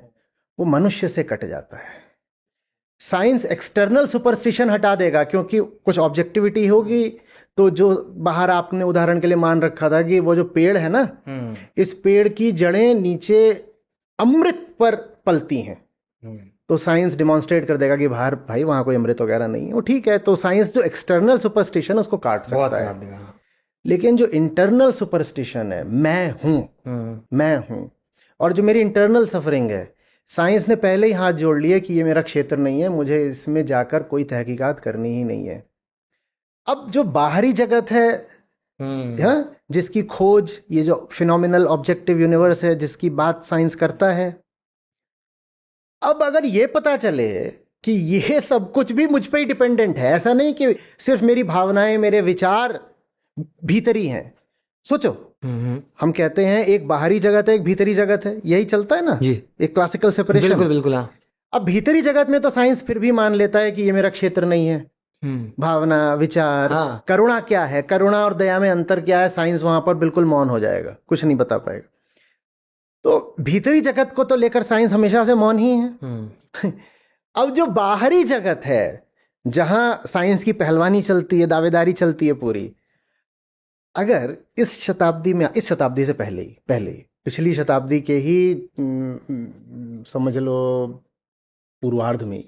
वो मनुष्य से कट जाता है। साइंस एक्सटर्नल सुपरस्टिशन हटा देगा, क्योंकि कुछ ऑब्जेक्टिविटी होगी तो जो बाहर आपने उदाहरण के लिए मान रखा था कि वो जो पेड़ है ना, इस पेड़ की जड़ें नीचे अमृत पर पलती हैं, तो साइंस डिमॉन्स्ट्रेट कर देगा कि बाहर भाई वहां कोई अमृत वगैरह नहीं है, वो ठीक है। तो साइंस जो एक्सटर्नल सुपरस्टिशन उसको काट सकता है, लेकिन जो इंटरनल सुपरस्टिशन है, मैं हूं और जो मेरी इंटरनल सफरिंग है, साइंस ने पहले ही हाथ जोड़ लिया कि ये मेरा क्षेत्र नहीं है, मुझे इसमें जाकर कोई तहकीकात करनी ही नहीं है। अब जो बाहरी जगत है हाँ, जिसकी खोज, ये जो फिनोमिनल ऑब्जेक्टिव यूनिवर्स है जिसकी बात साइंस करता है। अब अगर ये पता चले कि ये सब कुछ भी मुझ पे ही डिपेंडेंट है, ऐसा नहीं कि सिर्फ मेरी भावनाएं, मेरे विचार भीतरी हैं। सोचो, हम कहते हैं एक बाहरी जगत है, एक भीतरी जगत है, यही चलता है ना, जी। एक क्लासिकल सेपरेशन। बिल्कुल बिल्कुल, हाँ। अब भीतरी जगत में तो साइंस फिर भी मान लेता है कि ये मेरा क्षेत्र नहीं है। भावना, विचार, हाँ। करुणा क्या है, करुणा और दया में अंतर क्या है, साइंस वहां पर बिल्कुल मौन हो जाएगा, कुछ नहीं बता पाएगा। तो भीतरी जगत को तो लेकर साइंस हमेशा से मौन ही है। अब जो बाहरी जगत है, जहां साइंस की पहलवानी चलती है, दावेदारी चलती है पूरी, अगर इस शताब्दी में, इस शताब्दी से पहले ही पिछली शताब्दी के ही समझ लो पूर्वार्ध में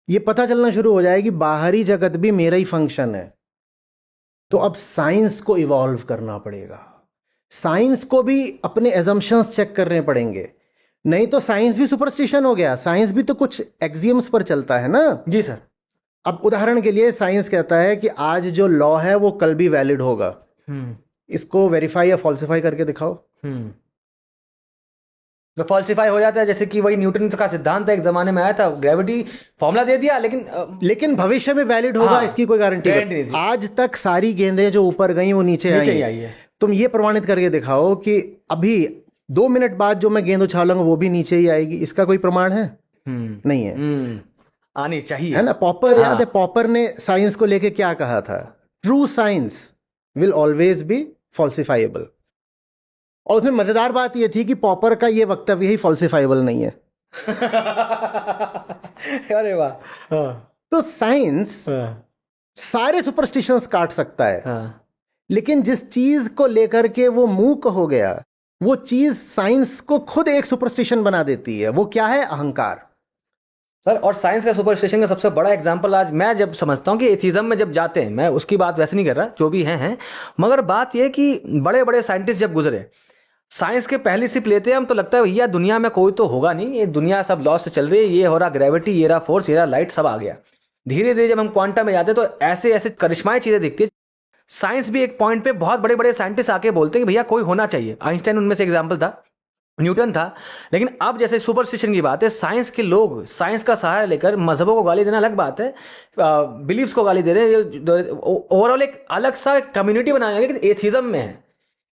ये पता चलना शुरू हो जाए कि बाहरी जगत भी मेरा ही फंक्शन है, तो अब साइंस को इवॉल्व करना पड़ेगा। साइंस को भी अपने एजम्पशंस चेक करने पड़ेंगे, नहीं तो साइंस भी सुपरस्टिशन हो गया। साइंस भी तो कुछ एक्सियम्स पर चलता है ना। जी सर। अब उदाहरण के लिए साइंस कहता है कि आज जो लॉ है वो कल भी वैलिड होगा, इसको वेरीफाई या फॉल्सिफाई करके दिखाओ। तो फॉल्सिफाई हो जाता है, जैसे कि वही न्यूटन का सिद्धांत एक जमाने में आया था, ग्रेविटी फॉर्मूला दे दिया, लेकिन भविष्य में वैलिड होगा, हाँ, इसकी कोई गारंटी नहीं। आज तक सारी गेंदें जो ऊपर गई वो नीचे आई है। तुम ये प्रमाणित करके दिखाओ कि अभी 2 मिनट बाद जो मैं गेंद उछालूंगा वो भी नीचे ही आएगी, इसका कोई प्रमाण है? नहीं है। आनी चाहिए, है ना। पॉपर, याद है पॉपर ने साइंस को लेके क्या कहा था? True science will always be falsifiable. और उसमें मजेदार बात यह थी कि पॉपर का ये वक्तव्य ही फॉल्सिफाइबल नहीं है। अरे वाह। तो साइंस सारे सुपरस्टिशंस काट सकता है, लेकिन जिस चीज को लेकर के वो मूक हो गया, वो चीज साइंस को खुद एक सुपरस्टिशन बना देती है। वो क्या है? अहंकार। सर, और साइंस का सुपरस्टिशन का सबसे बड़ा एग्जांपल आज मैं जब समझता हूँ कि एथिज्म में जब जाते हैं, मैं उसकी बात वैसे नहीं कर रहा, जो भी हैं, मगर बात यह कि बड़े बड़े साइंटिस्ट जब गुजरे, साइंस के पहली सिप लेते हैं हम तो लगता है भैया दुनिया में कोई तो होगा नहीं, ये दुनिया सब लॉ से चल रही है, ये हो रहा ग्रेविटी, ये रहा फोर्स, ये रहा लाइट, सब आ गया। धीरे धीरे जब हम क्वांटम में जाते हैं तो ऐसे ऐसे करिश्माई चीजें दिखती है। साइंस भी एक पॉइंट पे बहुत बड़े बड़े साइंटिस्ट आके बोलते हैं कि भैया कोई होना चाहिए। आइंस्टाइन उनमें से एग्जाम्पल था, न्यूटन था। लेकिन अब जैसे सुपरस्टिशन की बात है, साइंस के लोग साइंस का सहारा लेकर मजहबों को गाली देना अलग बात है, बिलीफ्स को गाली दे रहे हैं, ओवरऑल एक अलग सा कम्युनिटी बनाया गया कि एथिज्म में है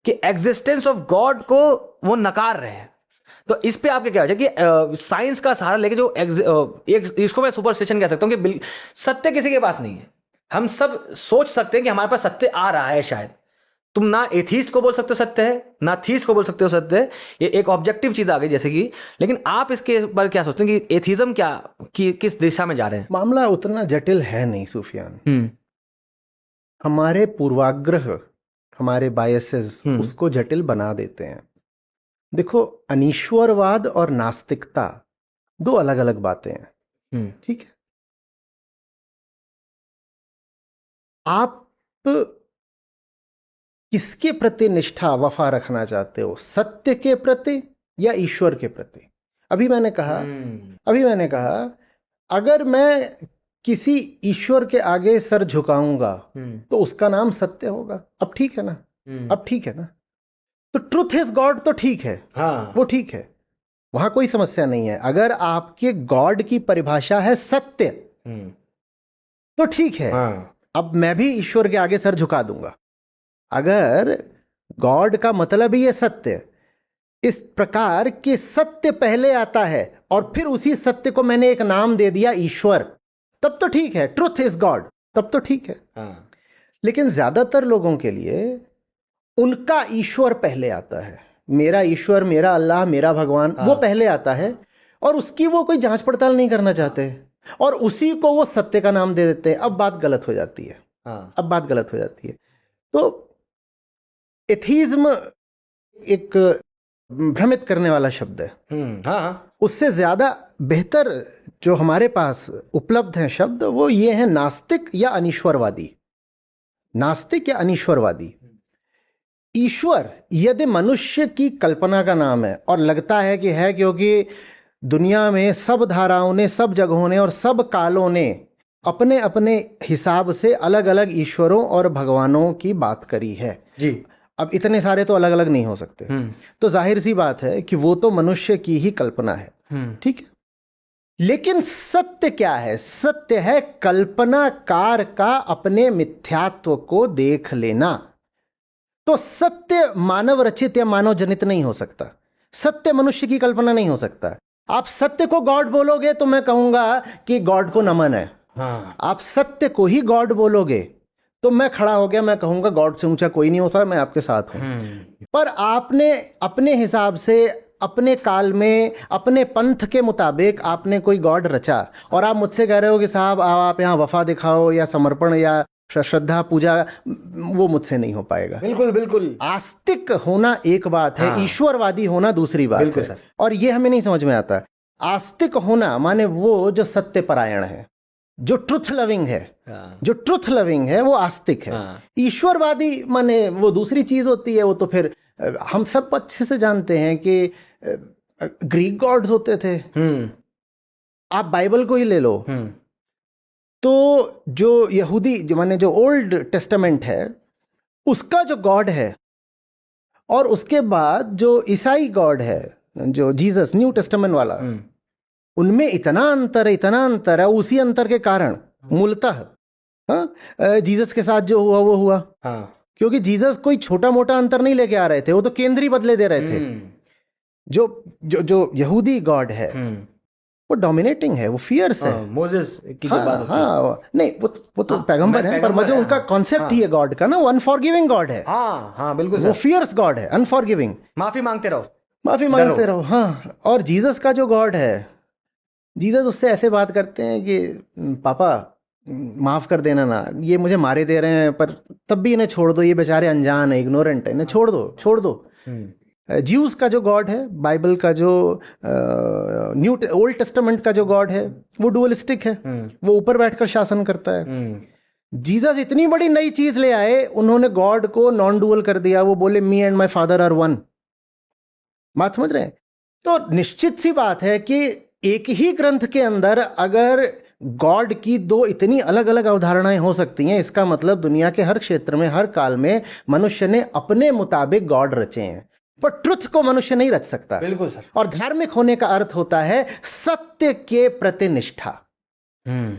कि एग्जिस्टेंस ऑफ गॉड को वो नकार रहे हैं। तो इस पे आपके क्या है कि साइंस का सहारा लेके जो एक इसको मैं सुपरस्टिशन कह सकता हूं कि सत्य किसी के पास नहीं है। हम सब सोच सकते हैं कि हमारे पास सत्य आ रहा है शायद। तुम ना एथीस्ट को बोल सकते हो सत्य है, ना थीस्ट को बोल सकते हो सत्य है, ये एक ऑब्जेक्टिव चीज आ गई जैसे कि। लेकिन आप इसके पर क्या सोचते हैं कि एथिज्म क्या, कि किस दिशा में जा रहे हैं? मामला उतना जटिल है नहीं सुफियान। हमारे पूर्वाग्रह, हमारे बायसेस उसको जटिल बना देते हैं। देखो, अनीश्वरवाद और नास्तिकता दो अलग अलग बातें हैं, ठीक है? आप किसके प्रति निष्ठा, वफा रखना चाहते हो? सत्य के प्रति या ईश्वर के प्रति? अभी मैंने कहा अगर मैं किसी ईश्वर के आगे सर झुकाऊंगा तो उसका नाम सत्य होगा। अब ठीक है ना? अब ठीक है ना? तो ट्रुथ इज गॉड तो ठीक है, हाँ, वो ठीक है, वहां कोई समस्या नहीं है। अगर आपके गॉड की परिभाषा है सत्य तो ठीक है, हाँ। अब मैं भी ईश्वर के आगे सर झुका दूंगा। अगर गॉड का मतलब ही है सत्य, इस प्रकार के सत्य पहले आता है और फिर उसी सत्य को मैंने एक नाम दे दिया ईश्वर, तब तो ठीक है, ट्रुथ इज गॉड, तब तो ठीक है, हाँ। लेकिन ज्यादातर लोगों के लिए उनका ईश्वर पहले आता है। मेरा ईश्वर, मेरा अल्लाह, मेरा भगवान, हाँ। वो पहले आता है और उसकी वो कोई जांच पड़ताल नहीं करना चाहते और उसी को वो सत्य का नाम दे देते हैं। अब बात गलत हो जाती है, हाँ। अब बात गलत हो जाती है। तो एथीज्म एक भ्रमित करने वाला शब्द है, हाँ। उससे ज्यादा बेहतर जो हमारे पास उपलब्ध हैं शब्द, वो ये हैं नास्तिक या अनीश्वरवादी। नास्तिक या अनीश्वरवादी। ईश्वर यदि मनुष्य की कल्पना का नाम है, और लगता है कि है, क्योंकि दुनिया में सब धाराओं ने, सब जगहों ने और सब कालों ने अपने अपने हिसाब से अलग अलग ईश्वरों और भगवानों की बात करी है। जी। अब इतने सारे तो अलग अलग नहीं हो सकते, तो जाहिर सी बात है कि वो तो मनुष्य की ही कल्पना है, ठीक है। लेकिन सत्य क्या है? सत्य है कल्पनाकार का अपने मिथ्यात्व को देख लेना। तो सत्य मानव रचित या मानव जनित नहीं हो सकता, सत्य मनुष्य की कल्पना नहीं हो सकता। आप सत्य को गॉड बोलोगे तो मैं कहूंगा कि गॉड को नमन है। आप सत्य को ही गॉड बोलोगे तो मैं खड़ा हो गया, मैं कहूंगा गॉड से ऊंचा कोई नहीं होता, मैं आपके साथ हूं। पर आपने अपने हिसाब से, अपने काल में, अपने पंथ के मुताबिक आपने कोई गॉड रचा, और आप मुझसे कह रहे हो कि साहब आप यहाँ वफा दिखाओ या समर्पण या श्रद्धा पूजा, वो मुझसे नहीं हो पाएगा। बिल्कुल बिल्कुल। आस्तिक होना एक बात है, ईश्वरवादी होना दूसरी बात बिल्कुल है। सर। और ये हमें नहीं समझ में आता। आस्तिक होना माने वो जो सत्य परायण है, जो ट्रुथ लविंग है, जो ट्रुथ लविंग है वो आस्तिक है। ईश्वरवादी माने वो दूसरी चीज होती है। वो तो फिर हम सब अच्छे से जानते हैं कि ग्रीक गॉड्स होते थे। आप बाइबल को ही ले लो, तो जो यहूदी जो माने जो ओल्ड टेस्टामेंट है उसका जो गॉड है, और उसके बाद जो ईसाई गॉड है, जो जीसस न्यू टेस्टामेंट वाला, उनमें इतना अंतर है। उसी अंतर के कारण मूलतः जीसस के साथ जो हुआ वो हुआ, क्योंकि जीसस कोई छोटा मोटा अंतर नहीं लेके आ रहे थे, वो तो केंद्रीय बदले दे रहे थे। जो जो जो यहूदी गॉड है वो डोमिनेटिंग है, वो फियर्स है। मोसेस की जो बात होती है। हाँ, नहीं वो तो पैगंबर है, पर मुझे उनका कॉन्सेप्ट ही है गॉड का ना, वो अनफॉरगिविंग गॉड है। हाँ बिल्कुल वो फियर्स गॉड है, अनफॉरगिविंग, माफी मांगते रहो। हाँ, और जीसस का जो गॉड है, जीसस उससे ऐसे बात करते हैं कि पापा माफ कर देना ना, ये मुझे मारे दे रहे हैं पर तब भी इन्हें छोड़ दो, ये बेचारे अनजान है, इग्नोरेंट है, इन्हें छोड़ दो। ज्यूस का जो गॉड है, बाइबल का जो न्यू ओल्ड टेस्टामेंट का जो गॉड है, वो डुअलिस्टिक है, वो ऊपर बैठकर शासन करता है। जीसस इतनी बड़ी नई चीज ले आए, उन्होंने गॉड को नॉन डुअल कर दिया। वो बोले me and my father are one. बात समझ रहे हैं? तो निश्चित सी बात है कि एक ही ग्रंथ के अंदर अगर गॉड की दो इतनी अलग अलग अवधारणाएं हो सकती हैं, इसका मतलब दुनिया के हर क्षेत्र में, हर काल में मनुष्य ने अपने मुताबिक गॉड रचे हैं। पर ट्रुथ को मनुष्य नहीं रच सकता। बिल्कुल सर। और धार्मिक होने का अर्थ होता है सत्य के प्रति निष्ठा।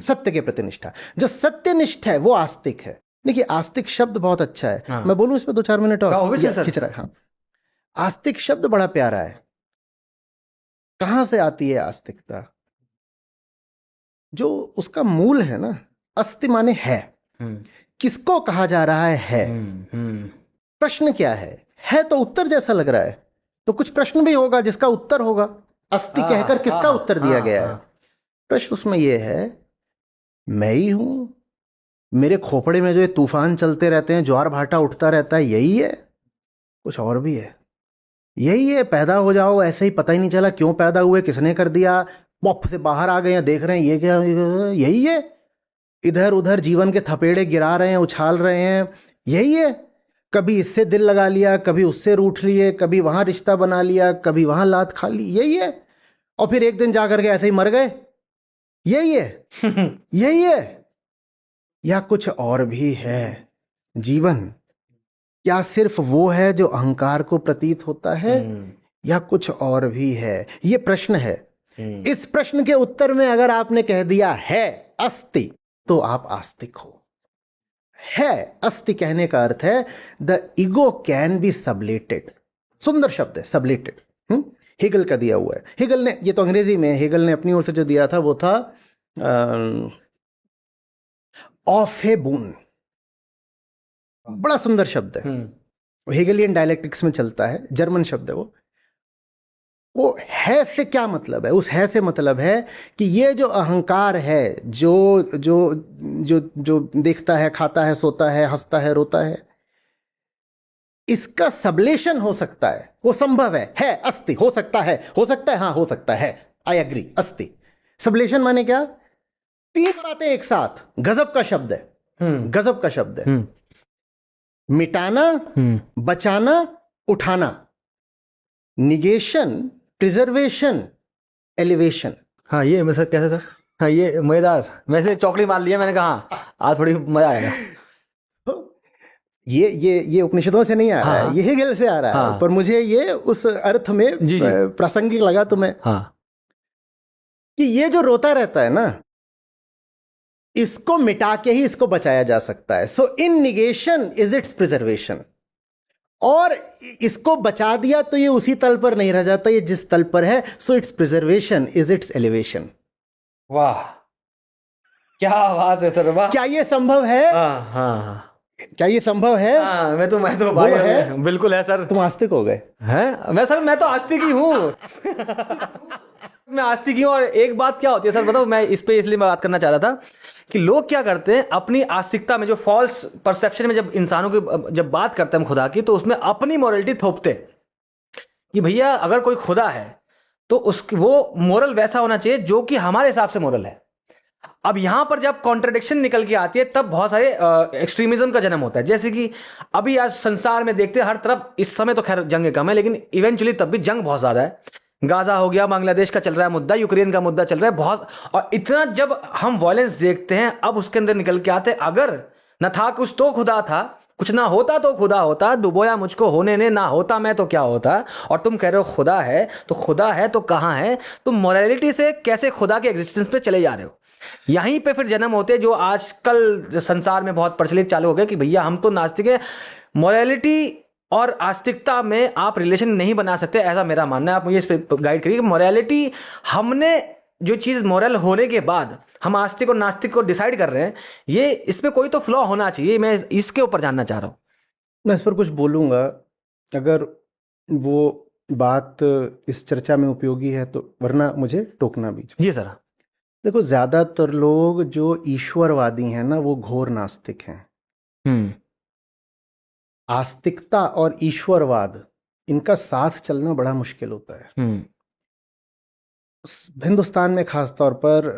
सत्य के प्रति निष्ठा। जो सत्यनिष्ठ है वो आस्तिक है। देखिए, आस्तिक शब्द बहुत अच्छा है। मैं बोलूं इस पर 2-4 मिनट और? खिंच रहा है। हाँ, आस्तिक शब्द बड़ा प्यारा है। कहां से आती है आस्तिकता? जो उसका मूल है ना, अस्ति माने है। किसको कहा जा रहा है? प्रश्न क्या है तो उत्तर जैसा लग रहा है, तो कुछ प्रश्न भी होगा जिसका उत्तर होगा। अस्ति कहकर किसका उत्तर दिया गया है? प्रश्न उसमें यह है, मैं ही हूं, मेरे खोपड़े में जो ये तूफान चलते रहते हैं, ज्वार भाटा उठता रहता है, यही है? कुछ और भी है? यही है, पैदा हो जाओ ऐसे ही, पता ही नहीं चला क्यों पैदा हुए, किसने कर दिया, पॉप से बाहर आ गए हैं, देख रहे हैं ये क्या, यही है? इधर उधर जीवन के थपेड़े गिरा रहे हैं, उछाल रहे हैं, यही है? कभी इससे दिल लगा लिया, कभी उससे रूठ लिए, कभी वहां रिश्ता बना लिया, कभी वहां लात खा ली, यही है? और फिर एक दिन जाकर के ऐसे ही मर गए, यही है? यही है या कुछ और भी है? जीवन क्या सिर्फ वो है जो अहंकार को प्रतीत होता है, या कुछ और भी है? ये प्रश्न है। इस प्रश्न के उत्तर में अगर आपने कह दिया है अस्ति, तो आप आस्तिक हो। है अस्ति कहने का अर्थ है द ईगो कैन बी सबलेटेड। सुंदर शब्द है, सबलेटेड। हेगल का दिया हुआ है। हेगल ने, ये तो अंग्रेजी में, हेगल ने अपनी ओर से जो दिया था वो था ऑफ ए बून। बड़ा सुंदर शब्द है, हेगलियन डायलेक्टिक्स में चलता है, जर्मन शब्द है वो है से क्या मतलब है? उस है से मतलब है कि ये जो अहंकार है, जो जो जो जो देखता है, खाता है, सोता है, हंसता है, रोता है, इसका सबलेशन हो सकता है, वो संभव है अस्ति, हो सकता है, हाँ हो सकता है, आई एग्री, अस्ति। सबलेशन माने क्या? 3 बातें एक साथ। गजब का शब्द है, गजब का शब्द है। मिटाना, बचाना, उठाना, निगेशन, प्रिजर्वेशन, एलिवेशन। हाँ, ये मतलब कैसे था? हाँ ये मजेदार, वैसे चौकड़ी मार लिया मैंने कहा हाँ, आज थोड़ी मजा आएगा। ये उपनिषदों से नहीं आ रहा हाँ, है, ये हेगेल से आ रहा है, हाँ। पर मुझे ये उस अर्थ में जी, जी। प्रासंगिक लगा तुम्हें हाँ कि ये जो रोता रहता है ना, इसको मिटा के ही इसको बचाया जा सकता है। सो इन निगेशन इज इट्स प्रिजर्वेशन। और इसको बचा दिया तो ये उसी तल पर नहीं रह जाता, ये जिस तल पर है, so it's preservation is it's elevation. वाह क्या बात है सर, वाह। क्या ये संभव है? हाँ हाँ क्या ये संभव है? हाँ, मैं तो भाई है? बिल्कुल है सर। तुम आस्तिक हो गए हैं? मैं तो आस्तिक ही हूँ। मैं आस्तिक ही हूँ। और एक बात क्या होती है सर, बताओ, मैं इस पे इसलिए बात करना चाह रहा था कि लोग क्या करते हैं अपनी आस्तिकता में, जो फॉल्स परसेप्शन में जब इंसानों की जब बात करते हैं हम खुदा की, तो उसमें अपनी मोरलिटी थोपते कि भैया अगर कोई खुदा है तो उसकी वो मोरल वैसा होना चाहिए जो कि हमारे हिसाब से मोरल है। अब यहां पर जब कॉन्ट्रडिक्शन निकल के आती है तब बहुत सारे एक्सट्रीमिज्म का जन्म होता है। जैसे कि अभी आज संसार में देखते हैं हर तरफ, इस समय तो खैर जंग कम है, लेकिन इवेंचुअली तब भी जंग बहुत ज्यादा है। गाजा हो गया, बांग्लादेश का चल रहा है मुद्दा, यूक्रेन का मुद्दा चल रहा है बहुत। और इतना जब हम वॉयलेंस देखते हैं, अब उसके अंदर निकल के आते हैं अगर न था कुछ तो खुदा था, कुछ ना होता तो खुदा होता, डुबोया मुझको होने ने, ना होता मैं तो क्या होता। और तुम कह रहे हो खुदा है, तो खुदा है तो कहां है? तुम मोरालिटी से कैसे खुदा के एग्जिस्टेंस पे चले जा रहे हो? यहीं पे फिर जन्म होते जो आजकल संसार में बहुत प्रचलित चालू हो गया कि भैया हम तो नास्तिक है, मोरालिटी और आस्तिकता में आप रिलेशन नहीं बना सकते, ऐसा मेरा मानना है। आप मुझे इस पे गाइड करिए कि मोरालिटी, हमने जो चीज मोरल होने के बाद हम आस्तिक और नास्तिक को डिसाइड कर रहे हैं, ये इसमें कोई तो फ्लॉ होना चाहिए। मैं इसके ऊपर जानना चाह रहा हूं। मैं इस पर कुछ बोलूंगा, अगर वो बात इस चर्चा में उपयोगी है तो, वरना मुझे टोकना भी। जी सर। देखो, ज्यादातर लोग जो ईश्वरवादी हैं ना, वो घोर नास्तिक हैं। आस्तिकता और ईश्वरवाद, इनका साथ चलना बड़ा मुश्किल होता है। हिंदुस्तान में खास तौर पर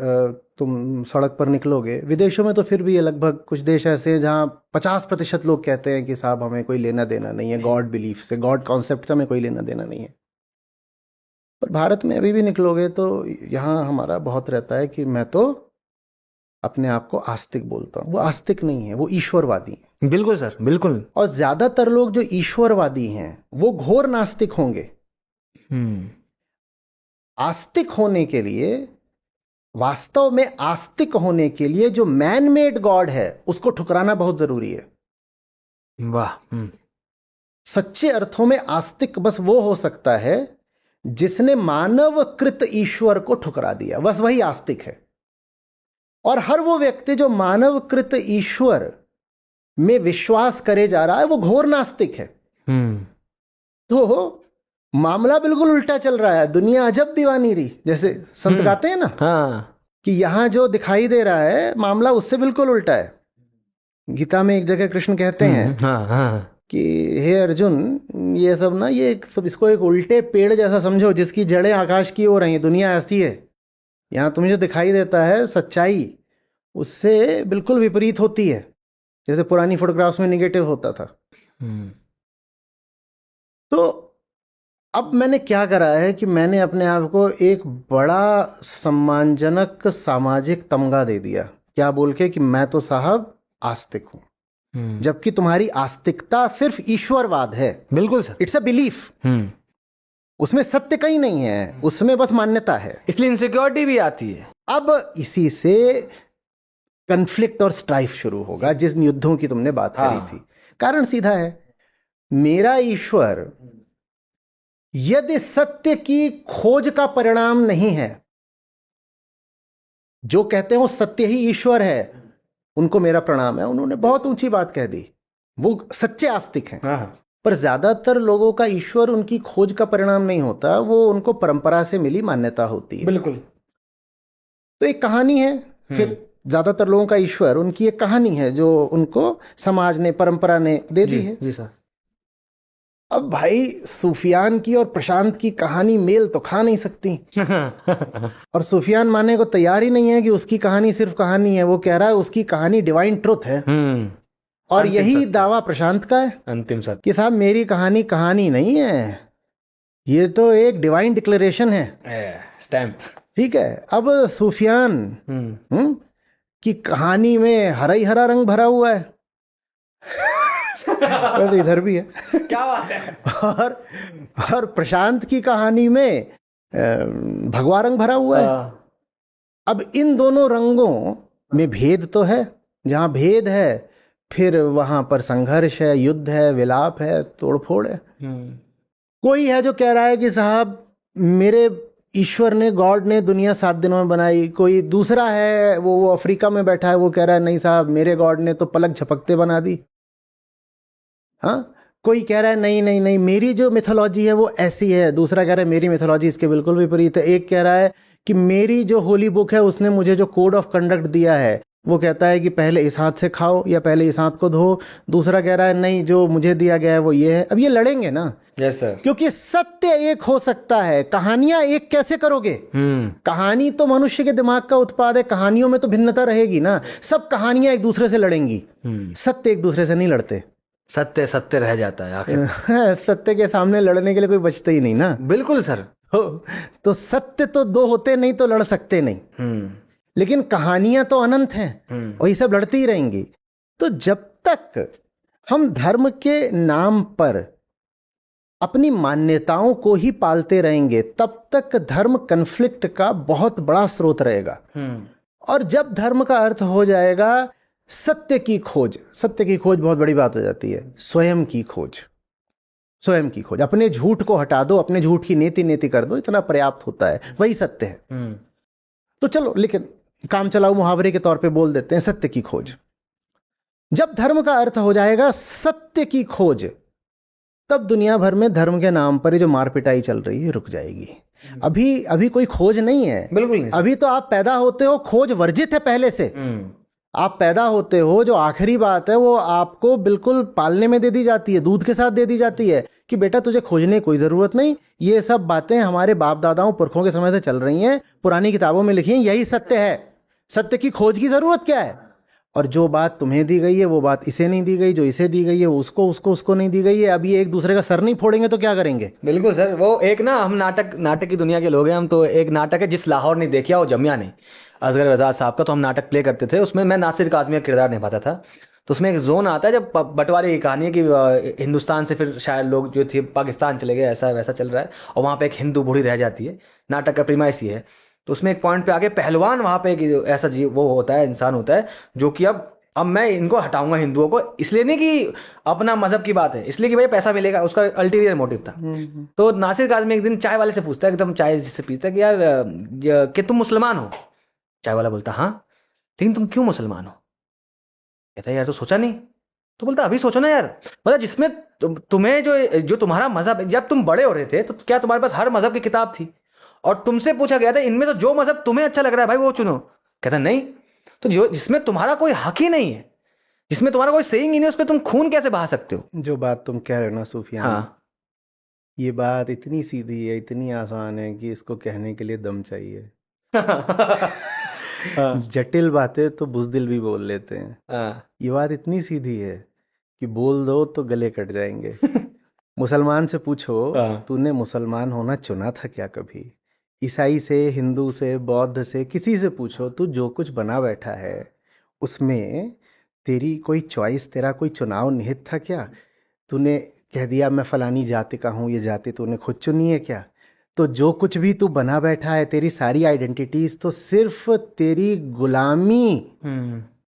तुम सड़क पर निकलोगे, विदेशों में तो फिर भी ये लगभग कुछ देश ऐसे हैं जहाँ 50% लोग कहते हैं कि साहब हमें कोई लेना देना नहीं है गॉड बिलीफ से, गॉड कॉन्सेप्ट से हमें कोई लेना देना नहीं है। पर भारत में अभी भी निकलोगे तो यहाँ हमारा बहुत रहता है कि मैं तो अपने आप को आस्तिक बोलता हूँ। वो आस्तिक नहीं है, वो ईश्वरवादी है। बिल्कुल सर, बिल्कुल। और ज्यादातर लोग जो ईश्वरवादी हैं वो घोर नास्तिक होंगे। आस्तिक होने के लिए, वास्तव में आस्तिक होने के लिए, जो मैन मेड गॉड है उसको ठुकराना बहुत जरूरी है। वाह। सच्चे अर्थों में आस्तिक बस वो हो सकता है जिसने मानवकृत ईश्वर को ठुकरा दिया, बस वही आस्तिक है। और हर वो व्यक्ति जो मानवकृत ईश्वर में विश्वास करे जा रहा है वो घोर नास्तिक है। तो मामला बिल्कुल उल्टा चल रहा है, दुनिया अजब दीवानी रही, जैसे संत गाते हैं ना। हाँ। कि यहां जो दिखाई दे रहा है मामला उससे बिल्कुल उल्टा है। गीता में एक जगह कृष्ण कहते हैं कि हे अर्जुन, ये सब ना, ये सब, इसको एक उल्टे पेड़ जैसा समझो जिसकी जड़ें आकाश की ओर हैं। दुनिया ऐसी है, यहाँ तुम्हें जो दिखाई देता है सच्चाई उससे बिल्कुल विपरीत होती है, जैसे पुरानी फोटोग्राफ्स में निगेटिव होता था। तो अब मैंने क्या करा है कि मैंने अपने आप को एक बड़ा सम्मानजनक सामाजिक तमगा दे दिया, क्या बोल के कि मैं तो साहब आस्तिक हूं। जबकि तुम्हारी आस्तिकता सिर्फ ईश्वरवाद है। बिल्कुल सर, इट्स अ बिलीफ। उसमें सत्य कहीं नहीं है, उसमें बस मान्यता है, इसलिए इनसिक्योरिटी भी आती है। अब इसी से कन्फ्लिक्ट और स्ट्राइफ शुरू होगा, जिस युद्धों की तुमने बात करी थी। कारण सीधा है, मेरा ईश्वर यदि सत्य की खोज का परिणाम नहीं है, जो कहते हैं वो सत्य ही ईश्वर है, उनको मेरा प्रणाम है, उन्होंने बहुत ऊंची बात कह दी, वो सच्चे आस्तिक हैं। पर ज्यादातर लोगों का ईश्वर उनकी खोज का परिणाम नहीं होता, वो उनको परंपरा से मिली मान्यता होती है। बिल्कुल। तो एक कहानी है, फिर ज्यादातर लोगों का ईश्वर उनकी एक कहानी है जो उनको समाज ने, परंपरा ने दे दी है। जी सर। अब भाई सुफियान की और प्रशांत की कहानी मेल तो खा नहीं सकती। और सुफियान मानने को तैयार ही नहीं है कि उसकी कहानी सिर्फ कहानी है, वो कह रहा है उसकी कहानी डिवाइन ट्रुथ है। और यही दावा प्रशांत का है, अंतिम सत्य, कि साहब मेरी कहानी कहानी नहीं है, ये तो एक डिवाइन डिक्लेरेशन है। स्टैम्प। ठीक है। अब सुफियान की कहानी में हरा ही हरा रंग भरा हुआ है। वैसे इधर भी है। क्या बात है। और प्रशांत की कहानी में भगवा रंग भरा हुआ है। अब इन दोनों रंगों में भेद तो है, जहां भेद है फिर वहां पर संघर्ष है, युद्ध है, विलाप है, तोड़फोड़ है। कोई है जो कह रहा है कि साहब मेरे ईश्वर ने, गॉड ने दुनिया 7 दिनों में बनाई। कोई दूसरा है वो अफ्रीका में बैठा है, वो कह रहा है नहीं साहब मेरे गॉड ने तो पलक झपकते बना दी। हाँ, कोई कह रहा है नहीं नहीं नहीं मेरी जो मिथोलॉजी है वो ऐसी है। दूसरा कह रहा है मेरी मिथोलॉजी इसके बिल्कुल विपरीत है। एक कह रहा है कि मेरी जो होली बुक है उसने मुझे जो कोड ऑफ कंडक्ट दिया है वो कहता है कि पहले इस हाथ से खाओ या पहले इस हाथ को धो। दूसरा कह रहा है नहीं जो मुझे दिया गया है वो ये है। अब ये लड़ेंगे ना। Yes sir. क्योंकि सत्य एक हो सकता है, कहानियां एक कैसे करोगे? कहानी तो मनुष्य के दिमाग का उत्पाद है, कहानियों में तो भिन्नता रहेगी ना। सब कहानियां एक दूसरे से लड़ेंगी, सत्य एक दूसरे से नहीं लड़ते। सत्य सत्य रह जाता है आखिर। सत्य के सामने लड़ने के लिए कोई बचता ही नहीं ना। बिल्कुल सर। तो सत्य तो दो होते नहीं तो लड़ सकते नहीं। लेकिन कहानियां तो अनंत हैं और ये सब लड़ती ही रहेंगी। तो जब तक हम धर्म के नाम पर अपनी मान्यताओं को ही पालते रहेंगे तब तक धर्म कन्फ्लिक्ट का बहुत बड़ा स्रोत रहेगा। और जब धर्म का अर्थ हो जाएगा सत्य की खोज, सत्य की खोज बहुत बड़ी बात हो जाती है। स्वयं की खोज, स्वयं की खोज। अपने झूठ को हटा दो, अपने झूठ की नेति नेति कर दो, इतना पर्याप्त होता है, वही सत्य है। तो चलो, लेकिन काम चलाऊ मुहावरे के तौर पे बोल देते हैं सत्य की खोज। जब धर्म का अर्थ हो जाएगा सत्य की खोज, तब दुनिया भर में धर्म के नाम पर ये जो मार पिटाई चल रही है रुक जाएगी। अभी कोई खोज नहीं है, बिल्कुल नहीं। अभी तो आप पैदा होते हो, खोज वर्जित है पहले से। आप पैदा होते हो, जो आखिरी बात है वो आपको बिल्कुल पालने में दे दी जाती है, दूध के साथ दे दी जाती है कि बेटा तुझे खोजने की कोई ज़रूरत नहीं। ये सब बातें हमारे बाप दादाओं पुरखों के समय से चल रही हैं, पुरानी किताबों में लिखी हैं, यही सत्य है। सत्य की खोज की ज़रूरत क्या है? और जो बात तुम्हें दी गई है वो बात इसे नहीं दी गई, जो इसे दी गई है वो उसको नहीं दी गई है। अब ये एक दूसरे का सर नहीं फोड़ेंगे तो क्या करेंगे? बिल्कुल सर। वो एक ना, हम नाटक की दुनिया के लोग हैं हम। तो एक नाटक है जिस लाहौर नहीं देखा वो जमिया नहीं, असगर रज़ा साहब का। तो हम नाटक प्ले करते थे, उसमें मैं नासिर काज़मी का किरदार निभाता था। तो उसमें एक जोन आता है जब बंटवारे की कहानी है कि हिंदुस्तान से फिर शायद लोग जो थे पाकिस्तान चले गए, ऐसा वैसा चल रहा है। और वहाँ पे एक हिंदू बूढ़ी रह जाती है, नाटक का प्रीमाइस ये है। तो उसमें एक पॉइंट पे आके पहलवान वहाँ पे एक ऐसा वो होता है, इंसान होता है जो कि अब मैं इनको हटाऊंगा हिंदुओं को, इसलिए नहीं कि अपना मजहब की बात है, इसलिए कि भाई पैसा मिलेगा, उसका अल्टीरियर मोटिव था। तो नासिर काज़मी एक दिन चाय वाले से पूछता है, एकदम चाय जिससे पीता है, कि यार कि तुम मुसलमान हो? चाय वाला बोलता हाँ, लेकिन तुम क्यों मुसलमान हो? कहता है यार तो सोचा नहीं। तो बोलता अभी सोचो ना यार, मतलब जिसमें तुम्हें जो तुम्हारा मजहब, जब तुम बड़े हो रहे थे तो क्या तुम्हारे पास हर मजहब की किताब थी? और तुमसे पूछा गया था इनमें तो जो मजहब तुम्हें अच्छा लग रहा है भाई वो चुनो। कहता नहीं, तो जिसमें तुम्हारा कोई हक ही नहीं है, जिसमें तुम्हारा कोई सेइंग ही नहीं, उस पर तुम खून कैसे बहा सकते हो? जो बात तुम कह रहे हो ना सूफियान, हाँ। ये बात इतनी सीधी है, इतनी आसान है कि इसको कहने के लिए दम चाहिए। जटिल बातें तो बुज़दिल भी बोल लेते हैं। ये बात इतनी सीधी है कि बोल दो तो गले कट जाएंगे। मुसलमान से पूछो तूने मुसलमान होना चुना था क्या कभी? ईसाई से, हिंदू से, बौद्ध से, किसी से पूछो, तू जो कुछ बना बैठा है उसमें तेरी कोई चॉइस, तेरा कोई चुनाव निहित था क्या? तूने कह दिया मैं फलानी जाति का हूँ, ये जाति तूने खुद चुनी है क्या? तो जो कुछ भी तू बना बैठा है, तेरी सारी आइडेंटिटीज तो सिर्फ तेरी गुलामी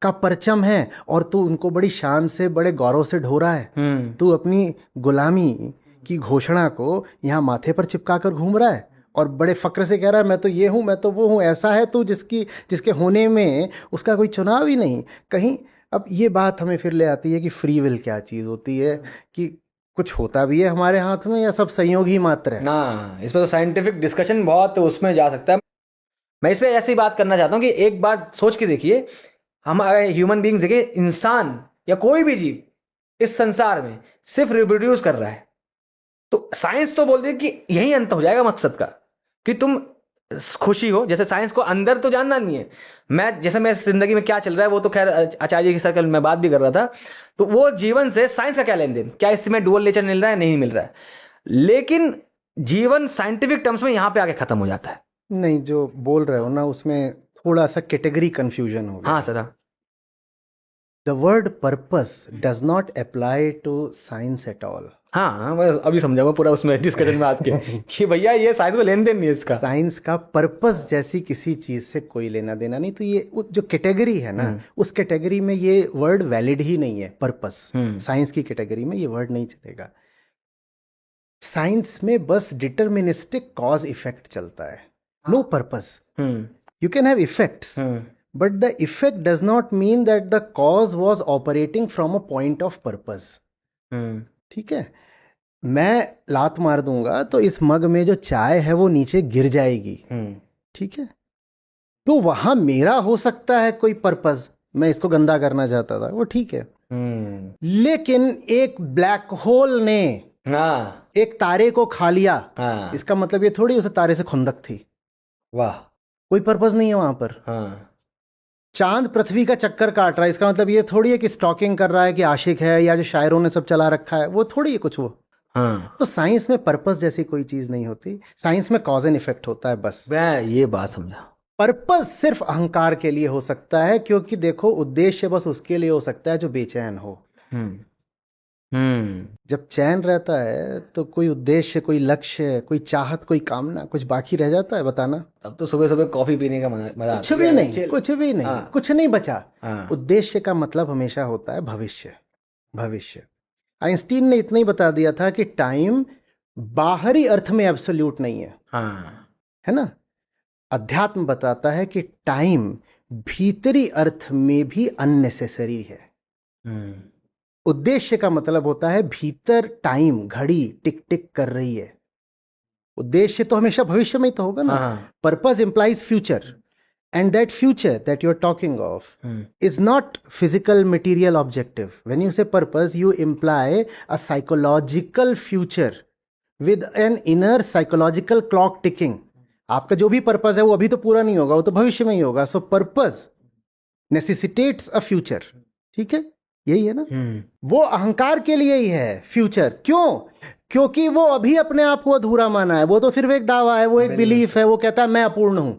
का परचम है, और तू उनको बड़ी शान से, बड़े गौरव से ढो रहा है। तू अपनी गुलामी की घोषणा को यहाँ माथे पर चिपका कर घूम रहा है और बड़े फक्र से कह रहा है मैं तो ये हूँ, मैं तो वो हूँ। ऐसा है तू जिसके होने में उसका कोई चुनाव ही नहीं कहीं। अब ये बात हमें फिर ले आती है कि फ्री विल क्या चीज़ होती है, कि कुछ होता भी है हमारे हाथ में या सब संयोग ही मात्र है ना। इसमें तो साइंटिफिक डिस्कशन बहुत उसमें जा सकता है। मैं इस पर ऐसी बात करना चाहता हूँ कि एक बात सोच के देखिए, हम ह्यूमन बीइंग्स देखिए, इंसान या कोई भी जीव इस संसार में सिर्फ रिप्रोड्यूस कर रहा है। तो साइंस तो बोलती है कि यही अंत हो जाएगा मकसद का, कि तुम खुशी हो। जैसे साइंस को अंदर तो जानना नहीं है, मैं जिंदगी में क्या चल रहा है वो तो खैर आचार्य की सर्कल में बात भी कर रहा था। तो वो जीवन से साइंस का क्या लेन देन, क्या इसमें डुअल नेचर मिल रहा है? नहीं मिल रहा है। लेकिन जीवन साइंटिफिक टर्म्स में यहां पे आके खत्म हो जाता है। नहीं, जो बोल रहे हो ना उसमें थोड़ा सा कैटेगरी कंफ्यूजन हो गया। हाँ सर, हाँ। The word purpose does not apply to science at all. हाँ, मैं अभी समझा, मैं पूरा उसमें डिस्कशन में आज के कि भैया ये साइंस को लेन देन नहीं है इसका। साइंस का पर्पस जैसी किसी चीज से कोई लेना देना नहीं। तो ये जो कैटेगरी है ना, उस कैटेगरी में ये वर्ड वैलिड ही नहीं है। पर्पस साइंस की कैटेगरी में ये वर्ड नहीं चलेगा। साइंस में बस डिटर्मिनिस्टिक कॉज इफेक्ट चलता है, no purpose. You can have effects, but the effect does not mean that the cause was operating from a point of purpose. ठीक है, मैं लात मार दूंगा तो इस मग में जो चाय है वो नीचे गिर जाएगी। ठीक है, तो वहां मेरा हो सकता है कोई पर्पस, मैं इसको गंदा करना चाहता था, वो ठीक है। लेकिन एक ब्लैक होल ने एक तारे को खा लिया, इसका मतलब ये थोड़ी उसे तारे से खुंदक थी। वाह, कोई पर्पस नहीं है वहां पर। चांद पृथ्वी का चक्कर काट रहा है, इसका मतलब ये थोड़ी है कि स्टॉकिंग कर रहा है, कि आशिक है, या जो शायरों ने सब चला रखा है, वो थोड़ी है कुछ वो। तो साइंस में पर्पस जैसी कोई चीज नहीं होती, साइंस में कॉज एंड इफेक्ट होता है बस। मैं ये बात समझा। पर्पस सिर्फ अहंकार के लिए हो सकता है, क्योंकि देखो उद्देश्य बस उसके लिए हो सकता है जो बेचैन हो। जब चैन रहता है तो कोई उद्देश्य, कोई लक्ष्य, कोई चाहत, कोई कामना, कुछ बाकी रह जाता है, बताना। तब तो सुबह सुबह कॉफी पीने का मजा कुछ भी नहीं, कुछ भी नहीं, कुछ नहीं बचा। उद्देश्य का मतलब हमेशा होता है भविष्य। भविष्य, आइंस्टीन ने इतना ही बता दिया था कि टाइम बाहरी अर्थ में एब्सोल्यूट नहीं है, है ना। अध्यात्म बताता है कि टाइम भीतरी अर्थ में भी अननेसेसरी है। उद्देश्य का मतलब होता है भीतर टाइम, घड़ी टिक टिक कर रही है। उद्देश्य तो हमेशा भविष्य में ही तो होगा ना। Purpose implies future, and that future that you're talking of is not physical material objective. When you say purpose, you imply a psychological future with an inner psychological clock ticking. आपका जो भी पर्पस है वो अभी तो पूरा नहीं होगा, वो तो भविष्य में ही होगा। सो पर्पस नेसेसिटेट्स अ फ्यूचर। ठीक है, यही है ना। वो अहंकार के लिए ही है फ्यूचर। क्यों? क्योंकि वो अभी अपने आप को अधूरा माना है। वो तो सिर्फ एक दावा है, वो एक बिलीफ है। वो कहता है मैं अपूर्ण हूं,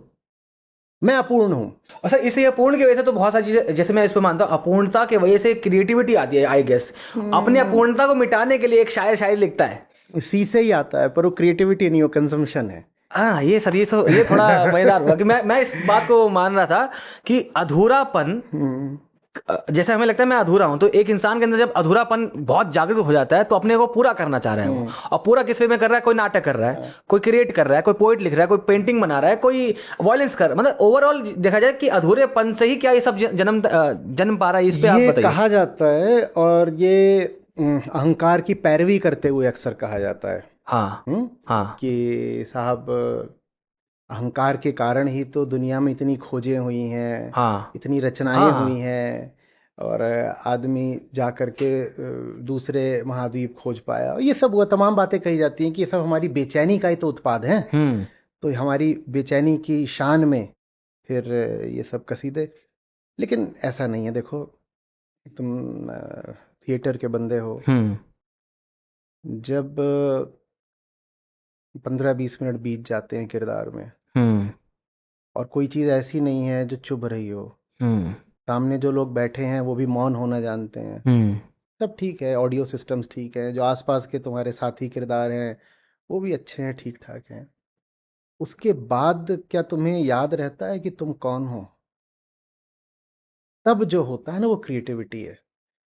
मैं अपूर्ण हूं। अच्छा, इसे अपूर्ण की वजह से तो बहुत सारी चीजें, जैसे मैं इस पर मानता हूँ, अपूर्णता की वजह से क्रिएटिविटी आती है। आई गेस अपने अपूर्णता को मिटाने के लिए एक शायर शायरी लिखता है। सी से ही आता है, पर वो क्रिएटिविटी नहीं, वो कंजम्पशन है। हाँ, ये सर, ये थोड़ा मजेदार हुआ कि मैं इस बात को मान रहा था कि अधूरापन, जैसे हमें लगता है मैं अधूरा हूं, तो एक इंसान के अंदर जब अधूरापन बहुत जागरूक हो जाता है तो अपने को पूरा करना चाह रहा है वो। और पूरा किस वे में कर रहा है? कोई नाटक कर रहा है, कोई क्रिएट कर रहा है, कोई पोइट लिख रहा है, कोई पेंटिंग बना रहा है, कोई वॉयलेंस कर रहा है। मतलब ओवरऑल देखा जाए कि अधूरेपन से ही क्या ये सब जन्म पा रहा है। इस पे आप बताइए। कहा जाता है, और ये अहंकार की पैरवी करते हुए अक्सर कहा जाता है। हाँ, कि साहब अहंकार के कारण ही तो दुनिया में इतनी खोजें हुई हैं, इतनी रचनाएं हुई हैं, और आदमी जा कर के दूसरे महाद्वीप खोज पाया। ये सब वो तमाम बातें कही जाती हैं कि ये सब हमारी बेचैनी का ही तो उत्पाद है। तो हमारी बेचैनी की शान में फिर ये सब कसीदे। लेकिन ऐसा नहीं है। देखो, तुम थिएटर के बंदे हो, जब 15-20 मिनट बीत जाते हैं किरदार में, और कोई चीज़ ऐसी नहीं है जो चुभ रही हो, सामने जो लोग बैठे हैं वो भी मौन होना जानते हैं, सब ठीक है, ऑडियो सिस्टम्स ठीक है, जो आसपास के तुम्हारे साथी किरदार हैं वो भी अच्छे हैं, ठीक ठाक हैं, उसके बाद क्या तुम्हें याद रहता है कि तुम कौन हो? तब जो होता है ना, वो क्रिएटिविटी है।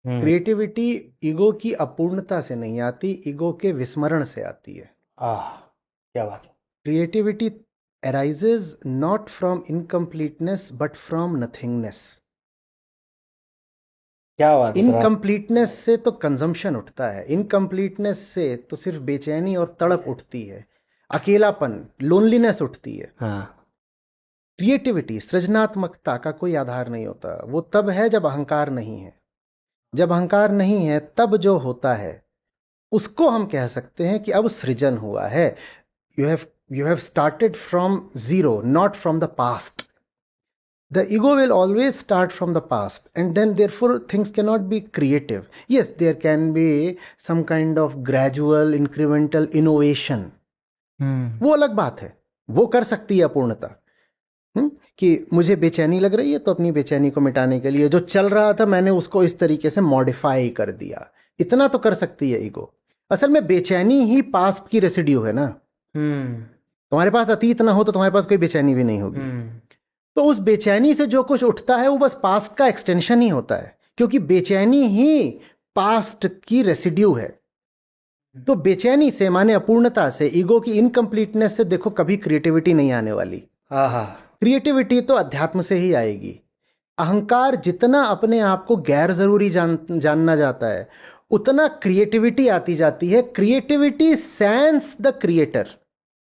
क्रिएटिविटी ईगो की अपूर्णता से नहीं आती, ईगो के विस्मरण से आती है। क्या बात है। Creativity arises not from incompleteness but from nothingness. क्या बात है। इनकम्प्लीटनेस से तो कंजम्पशन उठता है, इनकम्प्लीटनेस से तो सिर्फ बेचैनी और तड़प उठती है, अकेलापन, लोनलीनेस उठती है। क्रिएटिविटी, सृजनात्मकता का कोई आधार नहीं होता। वो तब है जब अहंकार नहीं है। जब अहंकार नहीं है तब जो होता है उसको हम कह सकते हैं कि अब सृजन हुआ है। You have started from zero, not from the past. The ego will always start from the past, and then therefore things cannot be creative. Yes, there can be some kind of gradual incremental innovation. वो अलग बात है, वो कर सकती है अपूर्णता। कि मुझे बेचैनी लग रही है तो अपनी बेचैनी को मिटाने के लिए जो चल रहा था मैंने उसको इस तरीके से मॉडिफाई कर दिया, इतना तो कर सकती है ईगो। असल में बेचैनी ही पास्ट की रेसिड्यू है ना। तुम्हारे पास अतीत ना हो तो तुम्हारे पास कोई बेचैनी भी नहीं होगी। तो उस बेचैनी से जो कुछ उठता है वो बस पास्ट का एक्सटेंशन ही होता है, क्योंकि बेचैनी ही पास्ट की रेसिड्यू है। तो बेचैनी से माने अपूर्णता से, ईगो की इनकम्प्लीटनेस से देखो कभी क्रिएटिविटी नहीं आने वाली। क्रिएटिविटी तो अध्यात्म से ही आएगी। अहंकार जितना अपने आप को गैर जरूरी जानना जाता है उतना क्रिएटिविटी आती जाती है। Creativity sense the creator.